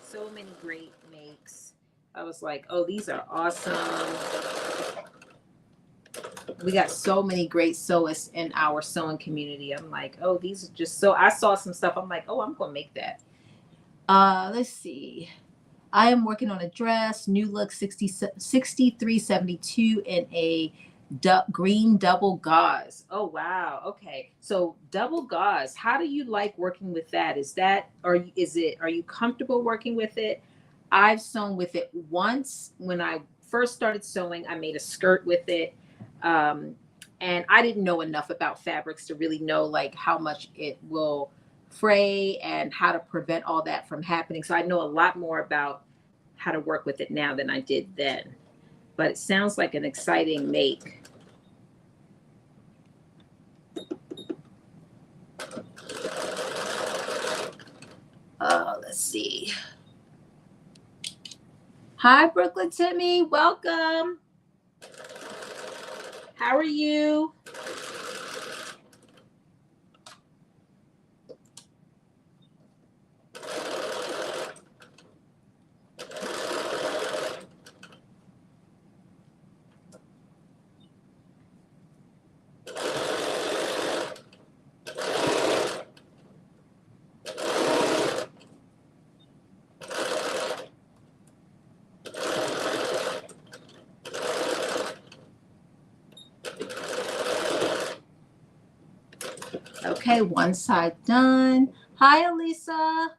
So many great makes. I was like, oh, these are awesome. We got so many great sewists in our sewing community. I'm like, oh, these are just so. I saw some stuff. I'm like, oh, I'm gonna make that. Let's see. I am working on a dress, new look 6372 in a green double gauze. Oh wow. Okay. So double gauze. How do you like working with that? Are you comfortable working with it? I've sewn with it once when I first started sewing. I made a skirt with it. And I didn't know enough about fabrics to really know like how much it will fray and how to prevent all that from happening. So I know a lot more about how to work with it now than I did then. But it sounds like an exciting make. Let's see. Hi, Brooklyn Timmy. Welcome. How are you? Okay, one side done. Hi, Elisa.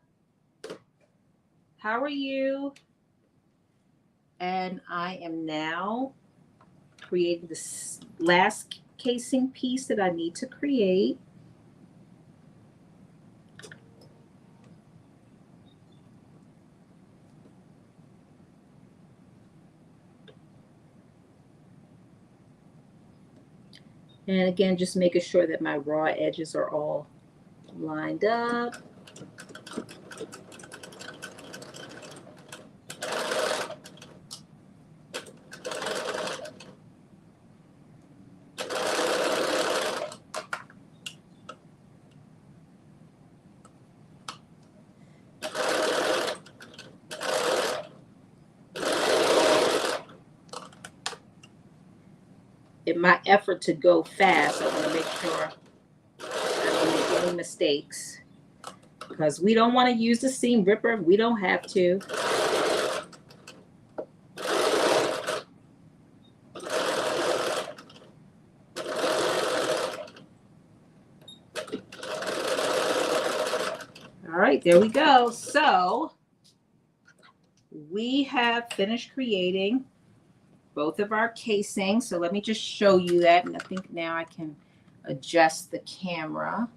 How are you? And I am now creating this last casing piece that I need to create. And again, just making sure that my raw edges are all lined up. In my effort to go fast, I want to make sure I don't make any mistakes because we don't want to use the seam ripper. We don't have to. All right, there we go. So we have finished creating both of our casings. So let me just show you that. And I think now I can adjust the camera.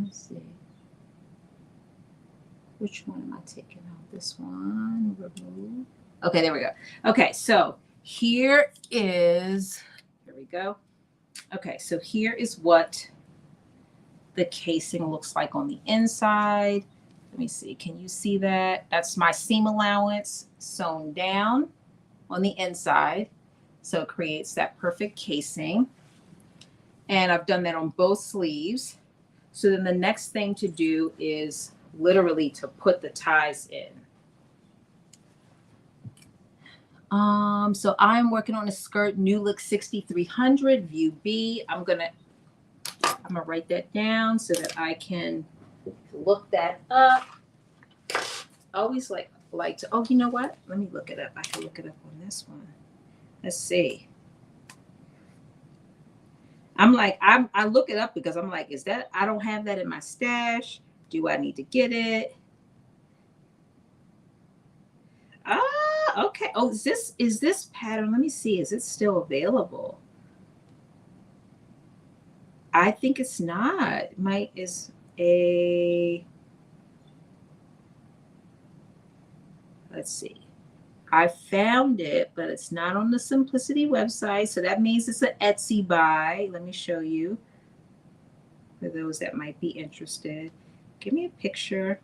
Let's see. Which one am I taking out? This one. Remove. Okay, there we go. Okay, so here we go. Okay, so here is what the casing looks like on the inside. Let me see. Can you see that? That's my seam allowance sewn down on the inside. So it creates that perfect casing. And I've done that on both sleeves. So then the next thing to do is literally to put the ties in. So I'm working on a skirt, New Look 6300 View B. I'm gonna write that down so that I can look that up. I always like to, oh, you know what? Let me look it up. I can look it up on this one. Let's see. I'm like, I look it up because I'm like, is that, I don't have that in my stash. Do I need to get it? Ah, okay. Oh, is this pattern? Let me see. Is it still available? I think it's not. Is a, let's see. I found it, but it's not on the Simplicity website. So that means it's an Etsy buy. Let me show you for those that might be interested. Give me a picture.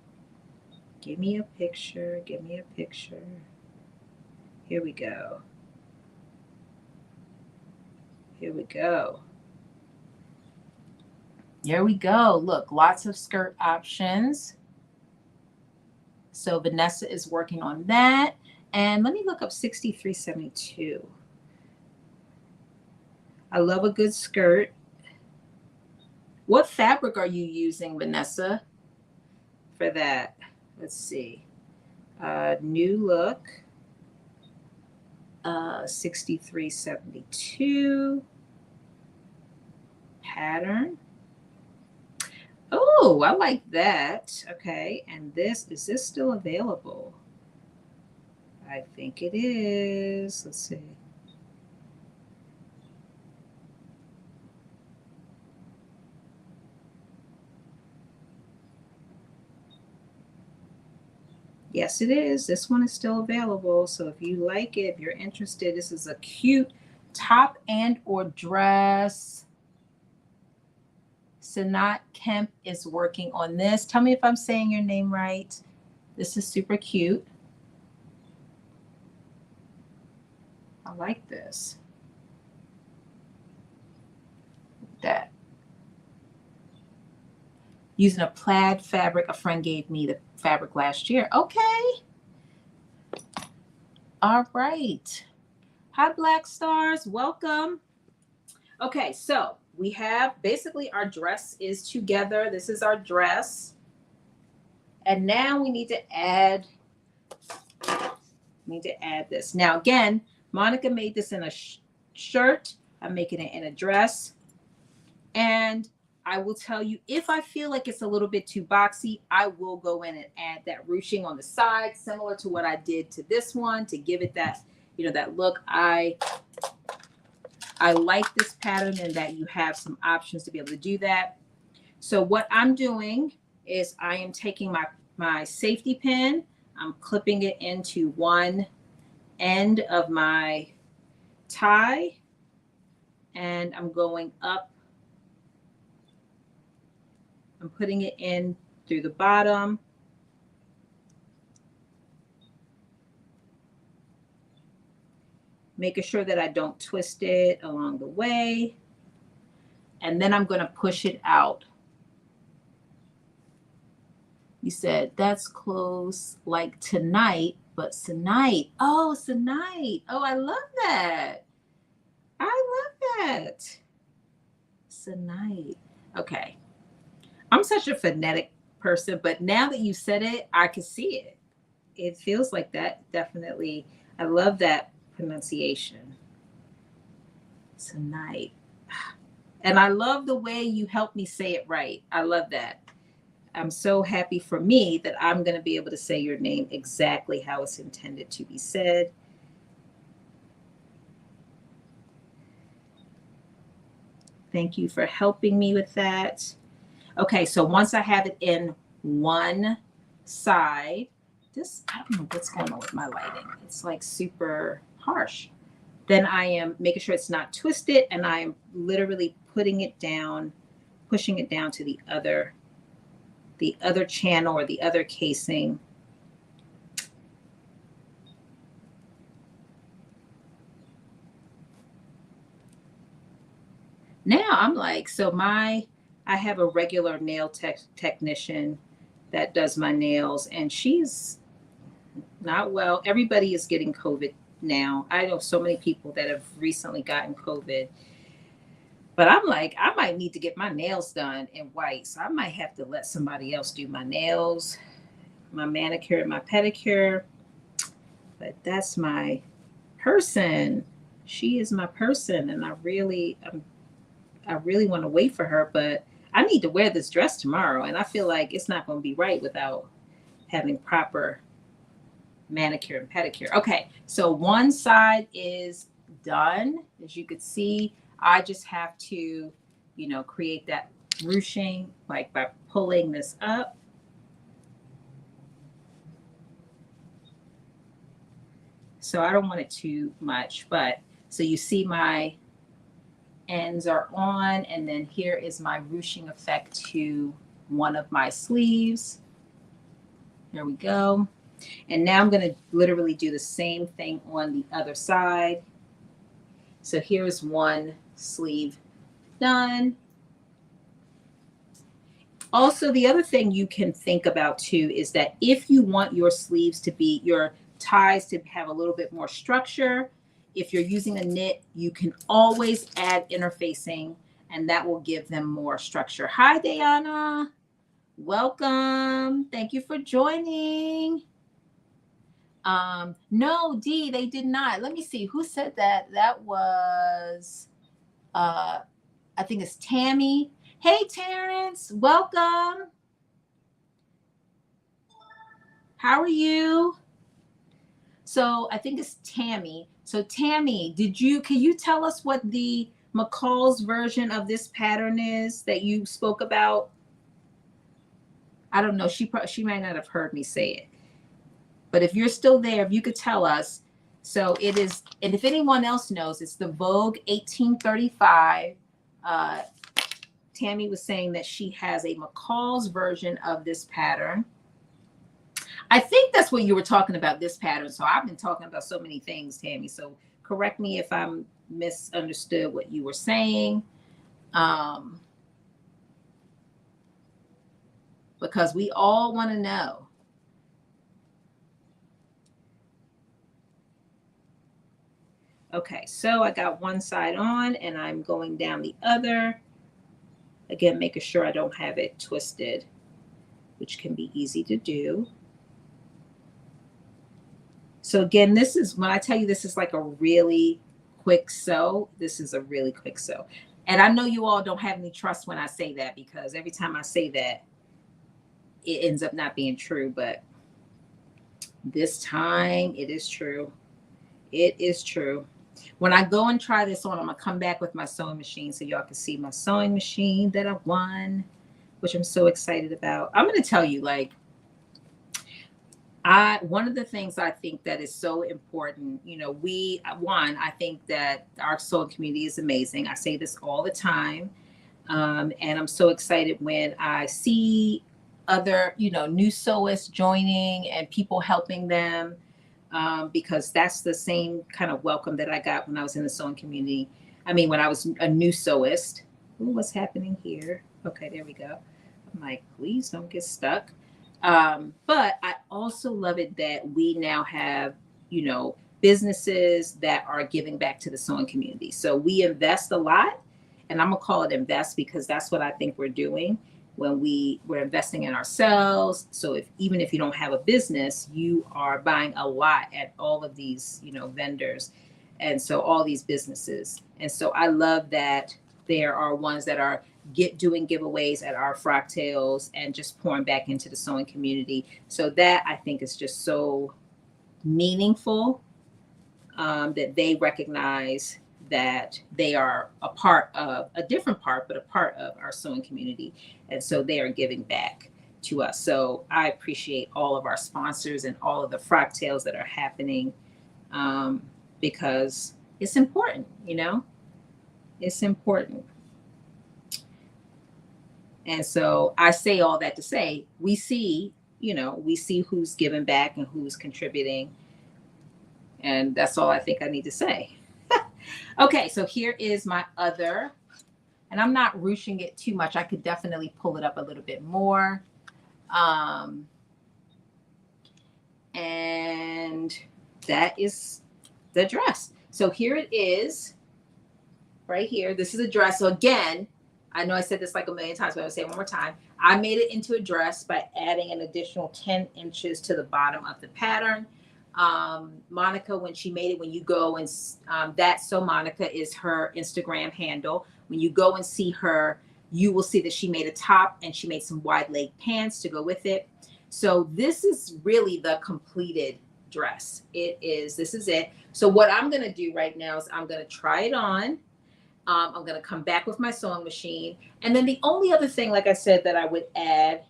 Give me a picture. Give me a picture. Here we go. Here we go. Here we go. Look, lots of skirt options. So Vanessa is working on that. And let me look up 6372. I love a good skirt. What fabric are you using, Vanessa, for that? Let's see. New Look 6372 pattern. Oh, I like that. Okay. And is this still available? I think it is. Let's see. Yes, it is. This one is still available. So if you like it, if you're interested, this is a cute top and or dress. Sanat Kemp is working on this. Tell me if I'm saying your name right. This is super cute. I like this. That. Using a plaid fabric. A friend gave me the fabric last year. Okay. All right. Hi, Black Stars. Welcome. Okay, so we have basically our dress is together. This is our dress. And now we need to add this. Now, again, Monica made this in a shirt. I'm making it in a dress. And I will tell you, if I feel like it's a little bit too boxy, I will go in and add that ruching on the side, similar to what I did to this one, to give it that, that look. I like this pattern and that you have some options to be able to do that. So what I'm doing is I am taking my safety pin, I'm clipping it into one end of my tie, and I'm going up. I'm putting it in through the bottom. Making sure that I don't twist it along the way. And then I'm going to push it out. You said that's close like tonight, but tonight. Oh, tonight. Oh, I love that. I love that. Tonight. Okay. I'm such a phonetic person, but now that you said it, I can see it. It feels like that. Definitely. I love that pronunciation. Tonight. And I love the way you helped me say it right. I love that. I'm so happy for me that I'm going to be able to say your name exactly how it's intended to be said. Thank you for helping me with that. Okay, so once I have it in one side, I don't know what's going on with my lighting. It's like super harsh. Then I am making sure it's not twisted, and I am literally putting it down, pushing it down to the other channel or the other casing. Now I'm like, I have a regular nail technician that does my nails, and she's not well. Everybody is getting COVID now. I know so many people that have recently gotten COVID. But I'm like, I might need to get my nails done in white. So I might have to let somebody else do my nails, my manicure, and my pedicure. But that's my person. She is my person. And I really want to wait for her, but I need to wear this dress tomorrow. And I feel like it's not going to be right without having proper manicure and pedicure. Okay. So one side is done. As you could see, I just have to, create that ruching, like by pulling this up. So I don't want it too much, but so you see my ends are on, and then here is my ruching effect to one of my sleeves. There we go. And now I'm going to literally do the same thing on the other side. So here's one sleeve done. Also, the other thing you can think about too is that if you want your sleeves to be, your ties to have a little bit more structure, if you're using a knit, you can always add interfacing, and that will give them more structure. Hi, Diana. Welcome. Thank you for joining. No, Dee, they did not. Let me see. Who said that? That was, I think it's Tammy. Hey, Terrence. Welcome. How are you? So I think it's Tammy. So Tammy, can you tell us what the McCall's version of this pattern is that you spoke about? I don't know. She might not have heard me say it. But if you're still there, if you could tell us. So it is, and if anyone else knows, it's the Vogue 1835. Tammy was saying that she has a McCall's version of this pattern. I think that's what you were talking about, this pattern. So I've been talking about so many things, Tammy. So correct me if I'm misunderstood what you were saying. Because we all want to know. Okay, so I got one side on and I'm going down the other. Again, making sure I don't have it twisted, which can be easy to do. So again, this is, when I tell you this is like a really quick sew, this is a really quick sew. And I know you all don't have any trust when I say that, because every time I say that, it ends up not being true. But this time it is true. It is true. When I go and try this on, I'm going to come back with my sewing machine so y'all can see my sewing machine that I won, which I'm so excited about. I'm going to tell you, like, one of the things I think that is so important, I think that our sewing community is amazing. I say this all the time. And I'm so excited when I see other, new sewists joining and people helping them. Because that's the same kind of welcome that I got when I was in the sewing community. I mean, when I was a new sewist. Ooh, what's happening here? Okay, there we go. I'm like, please don't get stuck. But I also love it that we now have, businesses that are giving back to the sewing community. So we invest a lot, and I'm gonna call it invest because that's what I think we're doing when we're investing in ourselves. So even if you don't have a business, you are buying a lot at all of these, vendors. And so all these businesses. And so I love that there are ones that are doing giveaways at our frock tails and just pouring back into the sewing community. So that I think is just so meaningful, that they recognize that they are a part of a different part, but a part of our sewing community. And so they are giving back to us. So I appreciate all of our sponsors and all of the frock tails that are happening, because it's important, it's important. And so I say all that to say, we see who's giving back and who's contributing. And that's all I think I need to say. Okay, so here is my other, and I'm not ruching it too much. I could definitely pull it up a little bit more. Um, and that is the dress. So here it is right here. This is a dress. So again, I know I said this like a million times, but I'll say it one more time. I made it into a dress by adding an additional 10 inches to the bottom of the pattern. Monica, when she made it, when you go and that's so Monica is her Instagram handle. When you go and see her, you will see that she made a top and she made some wide leg pants to go with it. So this is really the completed dress. This is it. So what I'm going to do right now is I'm going to try it on. I'm going to come back with my sewing machine. And then the only other thing, like I said, that I would add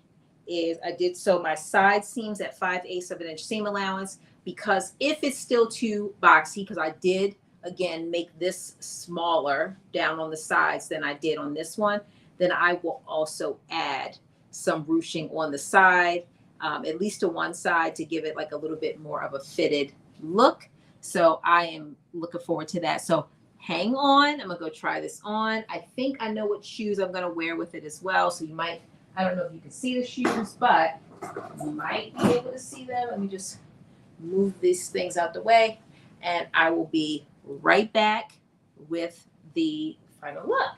is I did sew my side seams at 5/8 of an inch seam allowance, because if it's still too boxy, because I did, again, make this smaller down on the sides than I did on this one, then I will also add some ruching on the side, at least to one side, to give it like a little bit more of a fitted look. So I am looking forward to that. So hang on, I'm gonna go try this on. I think I know what shoes I'm gonna wear with it as well. So you might, I don't know if you can see the shoes, but you might be able to see them. Let me just move these things out the way, and I will be right back with the final look.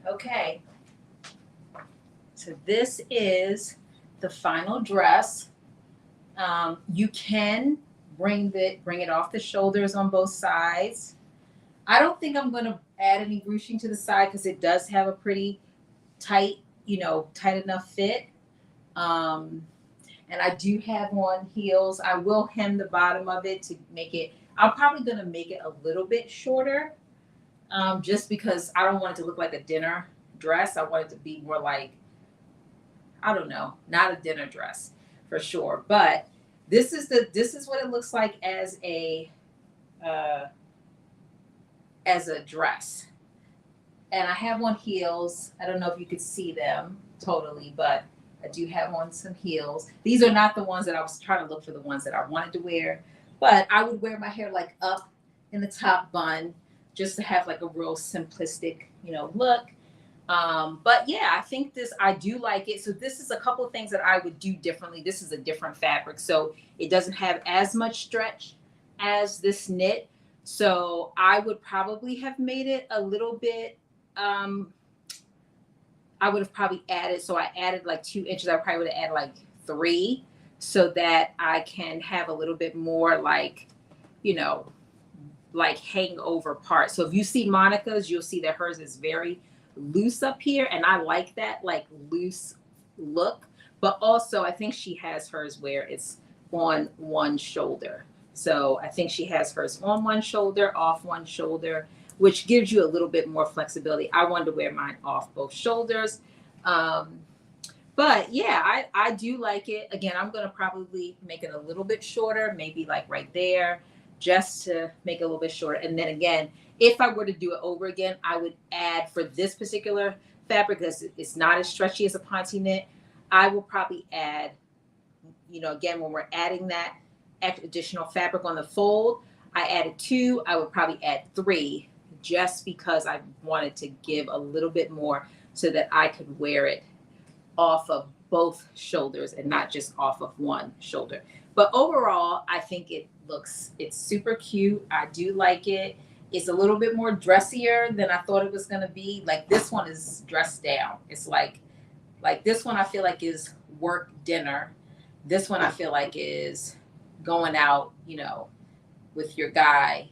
Okay, so this is the final dress. You can bring it off the shoulders on both sides. I don't think I'm going to add any ruching to the side because it does have a pretty tight, tight enough fit. Um, and I do have on heels. I will hem the bottom of it to make it, I'm probably going to make it a little bit shorter, just because I don't want it to look like a dinner dress. I want it to be more like, I don't know, not a dinner dress for sure. But this is what it looks like uh, as a dress. And I have on heels. I don't know if you could see them totally, but I do have on some heels. These are not the ones that I was trying to look for, the ones that I wanted to wear, but I would wear my hair like up in the top bun just to have like a real simplistic, look. But yeah, I think I do like it. So this is a couple of things that I would do differently. This is a different fabric, so it doesn't have as much stretch as this knit. So I would probably have made it a little bit, I would have probably added, so I added like 2 inches. I probably would have added like 3 so that I can have a little bit more like, you know, like hangover part. So if you see Monica's, you'll see that hers is very loose up here. And I like that like loose look. But also I think she has hers where it's on one shoulder. So I think she has hers on one shoulder, off one shoulder, which gives you a little bit more flexibility. I wanted to wear mine off both shoulders. But yeah, I do like it. Again, I'm going to probably make it a little bit shorter, maybe like right there, just to make it a little bit shorter. And then again, if I were to do it over again, I would add for this particular fabric, because it's not as stretchy as a ponte knit, I will probably add, again, when we're adding that additional fabric on the fold, I added 2, I would probably add 3, just because I wanted to give a little bit more so that I could wear it off of both shoulders and not just off of one shoulder. But overall, I think it's super cute. I do like it. It's a little bit more dressier than I thought it was going to be. Like this one is dressed down. It's like this one I feel like is work dinner. This one I feel like is going out, with your guy,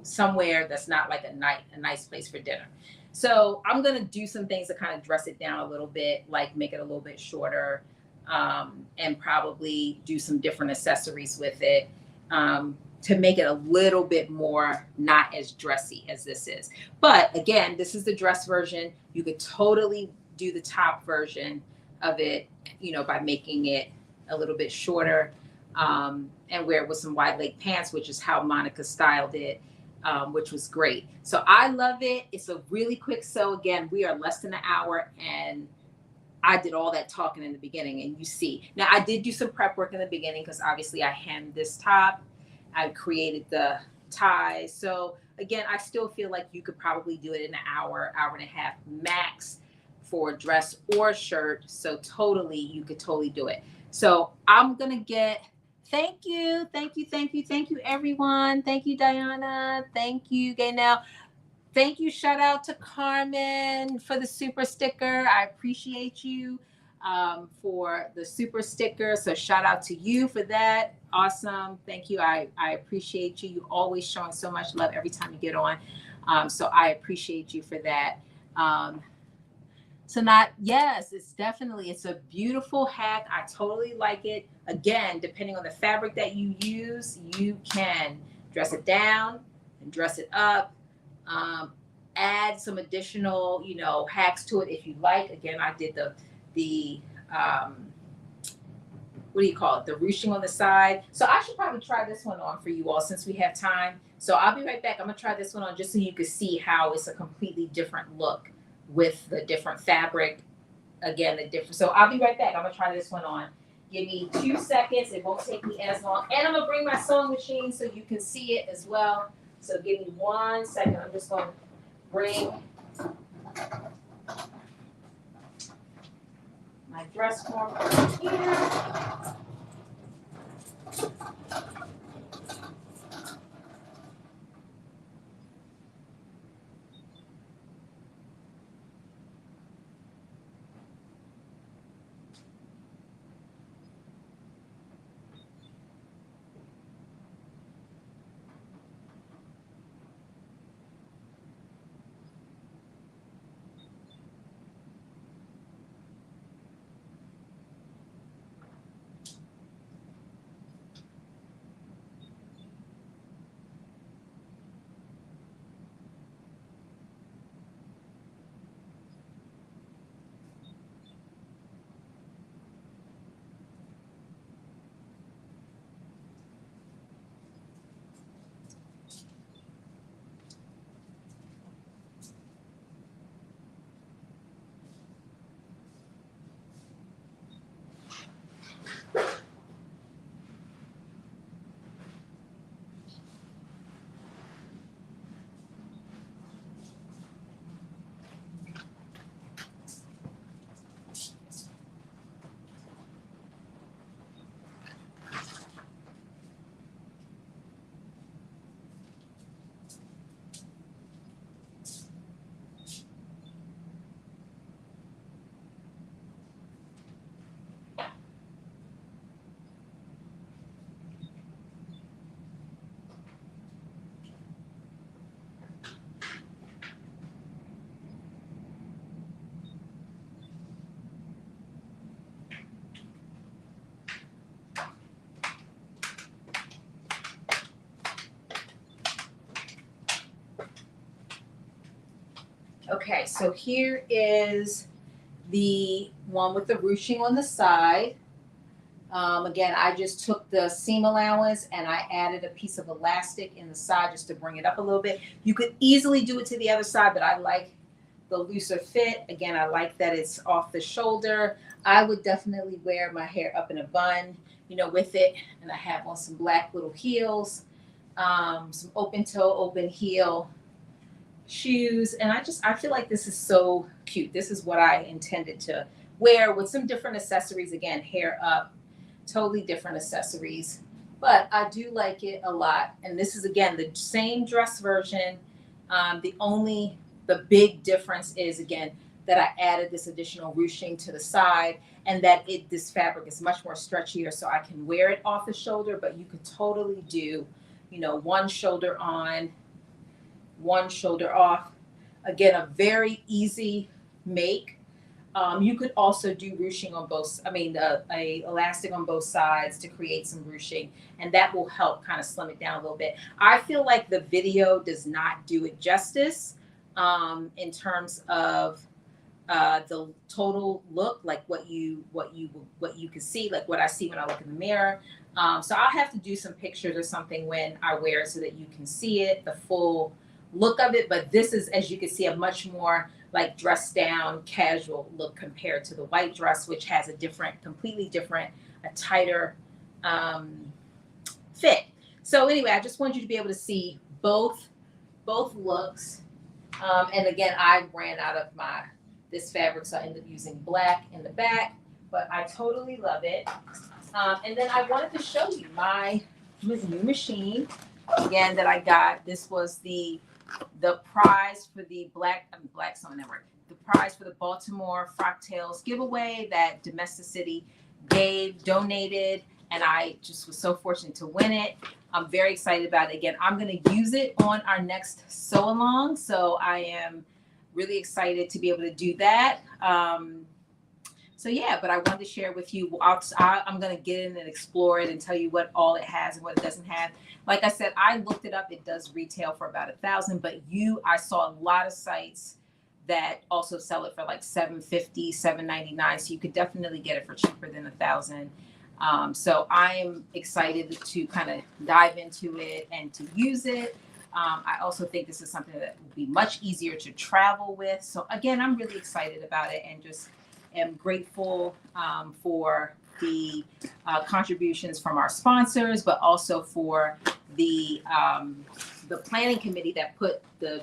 somewhere that's not like a nice place for dinner. So I'm going to do some things to kind of dress it down a little bit, like make it a little bit shorter, and probably do some different accessories with it, to make it a little bit more not as dressy as this is. But again, this is the dress version. You could totally do the top version of it, by making it a little bit shorter, and wear it with some wide leg pants, which is how Monica styled it, which was great. So I love it. It's a really quick sew. Again, we are less than an hour, and I did all that talking in the beginning, and you see. Now, I did do some prep work in the beginning because obviously I hemmed this top. I created the ties. So again, I still feel like you could probably do it in an hour, hour and a half max for a dress or a shirt. So you could totally do it. So I'm going to get, thank you, everyone. Thank you, Diana. Thank you, Gaynell. Thank you. Shout out to Carmen for the super sticker. I appreciate you, for the super sticker. So shout out to you for that. Awesome. Thank you. I appreciate you. You always showing so much love every time you get on. So I appreciate you for that. Yes, it's a beautiful hack. I totally like it. Again, depending on the fabric that you use, you can dress it down and dress it up. Add some additional, hacks to it if you like. Again, I did the what do you call it? The ruching on the side. So I should probably try this one on for you all since we have time. So I'll be right back. I'm gonna try this one on just so you can see how it's a completely different look with the different fabric. Again, so I'll be right back. I'm gonna try this one on. Give me 2 seconds. It won't take me as long. And I'm gonna bring my sewing machine so you can see it as well. So give me 1 second. I'm just gonna bring my dress form over here. Okay, so here is the one with the ruching on the side. Again, I just took the seam allowance and I added a piece of elastic in the side just to bring it up a little bit. You could easily do it to the other side, but I like the looser fit. Again, I like that it's off the shoulder. I would definitely wear my hair up in a bun, with it. And I have on some black little heels, some open toe, open heel shoes. And I feel like this is so cute. This is what I intended to wear with some different accessories. Again, hair up, totally different accessories, but I do like it a lot. And this is, again, the same dress version. The big difference is, again, that I added this additional ruching to the side, and that this fabric is much more stretchier, so I can wear it off the shoulder. But you could totally do, one shoulder on, one shoulder off. Again, a very easy make. You could also do ruching on a elastic on both sides to create some ruching, and that will help kind of slim it down a little bit. I feel like the video does not do it justice in terms of the total look, like what you can see, like what I see when I look in the mirror. So I'll have to do some pictures or something when I wear it so that you can see it, the full look of it. But this is, as you can see, a much more like dressed down, casual look compared to the white dress, which has a completely different, a tighter fit. So anyway, I just want you to be able to see both looks. And again, I ran out of this fabric, so I ended up using black in the back, but I totally love it. And then I wanted to show you my new machine, again, that I got. This was the prize for the Black Summer Network, the prize for the Baltimore Frocktails giveaway that Domesticity donated, and I just was so fortunate to win it. I'm very excited about it. Again, I'm going to use it on our next sew along, so I am really excited to be able to do that. So yeah, but I wanted to share with you. I'm going to get in and explore it and tell you what all it has and what it doesn't have. Like I said, I looked it up. It does retail for about $1,000, but I saw a lot of sites that also sell it for like $750, $799. So you could definitely get it for cheaper than $1,000. So I am excited to kind of dive into it and to use it. I also think this is something that will be much easier to travel with. So again, I'm really excited about it and just am grateful for the contributions from our sponsors, but also for the planning committee that put the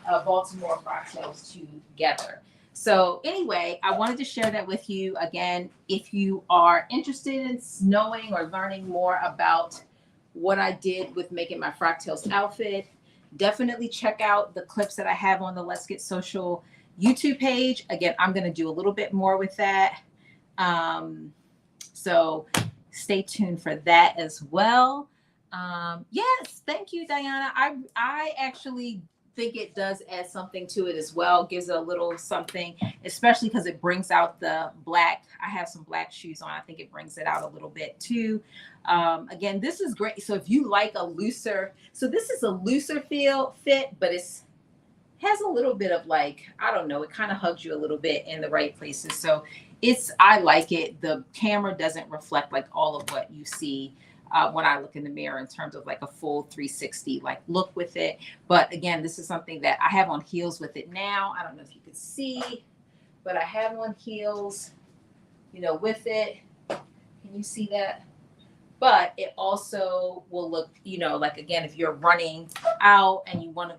Baltimore Frocktails together. So anyway, I wanted to share that with you. Again, if you are interested in knowing or learning more about what I did with making my Frocktails outfit, definitely check out the clips that I have on the Let's Get Social YouTube page. Again, I'm going to do a little bit more with that. So stay tuned for that as well. Yes, thank you, Diana. I actually think it does add something to it as well. Gives it a little something, especially because it brings out the black. I have some black shoes on. I think it brings it out a little bit too. Again, this is great. So if you like this is a looser fit, but has a little bit of like, I don't know, it kind of hugs you a little bit in the right places. So I like it. The camera doesn't reflect like all of what you see when I look in the mirror in terms of like a full 360 like look with it. But again, this is something that I have on heels with it now. I don't know if you could see, but I have on heels, with it. Can you see that? But it also will look, like, again, if you're running out and you want to,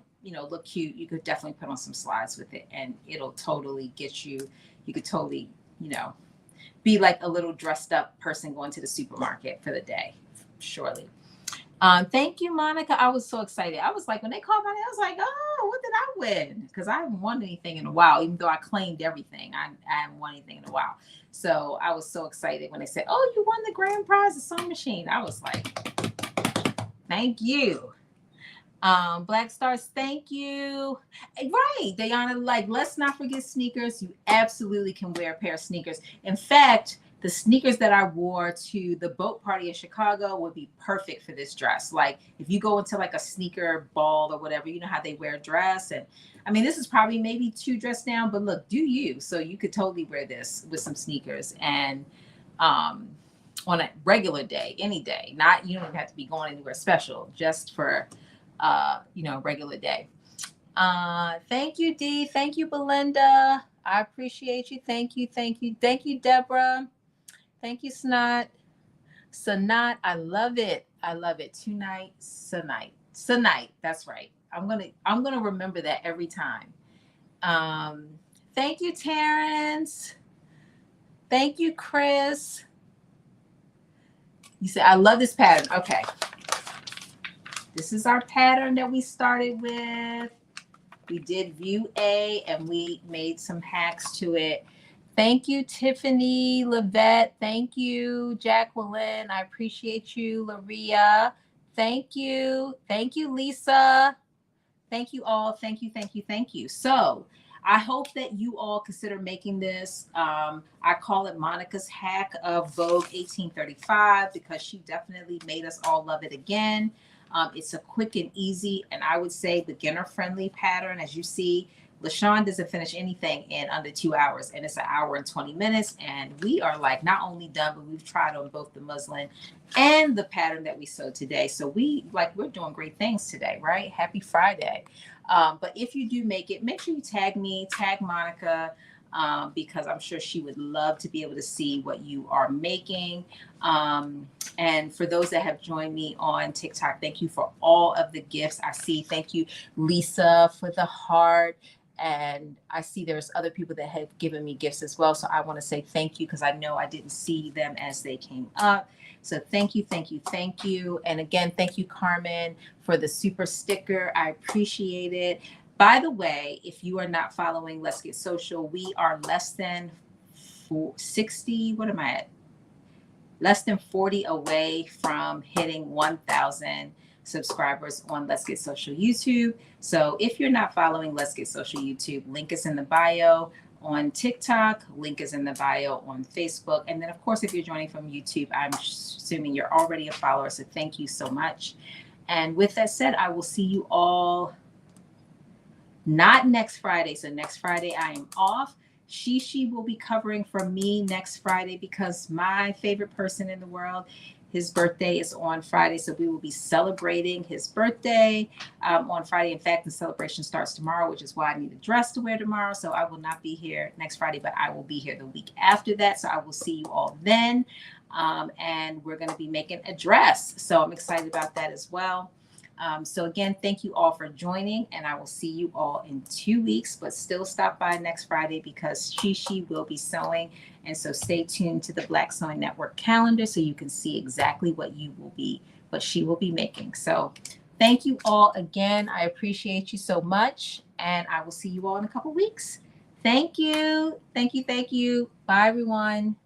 look cute, you could definitely put on some slides with it and it'll totally get you. You could totally, be like a little dressed up person going to the supermarket for the day. Surely. Thank you, Monica. I was so excited. I was like, when they called my name, I was like, oh, what did I win? Because I haven't won anything in a while, even though I claimed everything. I haven't won anything in a while. So I was so excited when they said, oh, you won the grand prize, the sewing machine. I was like, thank you. Black Stars, thank you. Right, Diana, like, let's not forget sneakers. You absolutely can wear a pair of sneakers. In fact, the sneakers that I wore to the boat party in Chicago would be perfect for this dress. Like if you go into like a sneaker ball or whatever, you know how they wear a dress. And I mean, this is probably maybe too dressed down, but look, do you. So you could totally wear this with some sneakers and on a regular day, any day. Not, you don't even have to be going anywhere special, just for regular day. Thank you, Dee. Thank you, Belinda. I appreciate you. Thank you. Thank you. Thank you, Deborah. Thank you, Sanat. I love it. I love it. Tonight, Sanite. That's right. I'm gonna remember that every time. Thank you, Terrence. Thank you, Chris. You said I love this pattern. Okay. This is our pattern that we started with. We did view A and we made some hacks to it. Thank you, Tiffany, Lavette. Thank you, Jacqueline. I appreciate you, Laria. Thank you. Thank you, Lisa. Thank you all. Thank you, thank you, thank you. So I hope that you all consider making this. I call it Monica's hack of Vogue 1835 because she definitely made us all love it again. It's a quick and easy, and I would say beginner-friendly pattern. As you see, LaShawn doesn't finish anything in under 2 hours, and it's 1 hour and 20 minutes. And we are like not only done, but we've tried on both the muslin and the pattern that we sewed today. So we're doing great things today, right? Happy Friday. But if you do make it, make sure you tag me, tag Monica, because I'm sure she would love to be able to see what you are making. And for those that have joined me on TikTok, thank you for all of the gifts I see. Thank you, Lisa, for the heart. And I see there's other people that have given me gifts as well. So I want to say thank you because I know I didn't see them as they came up. So thank you, thank you, thank you. And again, thank you, Carmen, for the super sticker. I appreciate it. By the way, if you are not following Let's Get Social, we are less than 60. What am I at? Less than 40 away from hitting 1,000 subscribers on Let's Get Social YouTube. So if you're not following Let's Get Social YouTube, link is in the bio on TikTok, link is in the bio on Facebook. And then of course, if you're joining from YouTube, I'm assuming you're already a follower. So thank you so much. And with that said, I will see you all not next Friday. So next Friday I am off. Shishi will be covering for me next Friday because my favorite person in the world, his birthday is on Friday. So we will be celebrating his birthday on Friday. In fact, the celebration starts tomorrow, which is why I need a dress to wear tomorrow. So I will not be here next Friday, but I will be here the week after that. So I will see you all then. And we're going to be making a dress. So I'm excited about that as well. So again, thank you all for joining, and I will see you all in 2 weeks, but still stop by next Friday because Shishi will be sewing. And so stay tuned to the Black Sewing Network calendar so you can see exactly what she will be making. So thank you all again. I appreciate you so much, and I will see you all in a couple weeks. Thank you. Thank you. Thank you. Bye, everyone.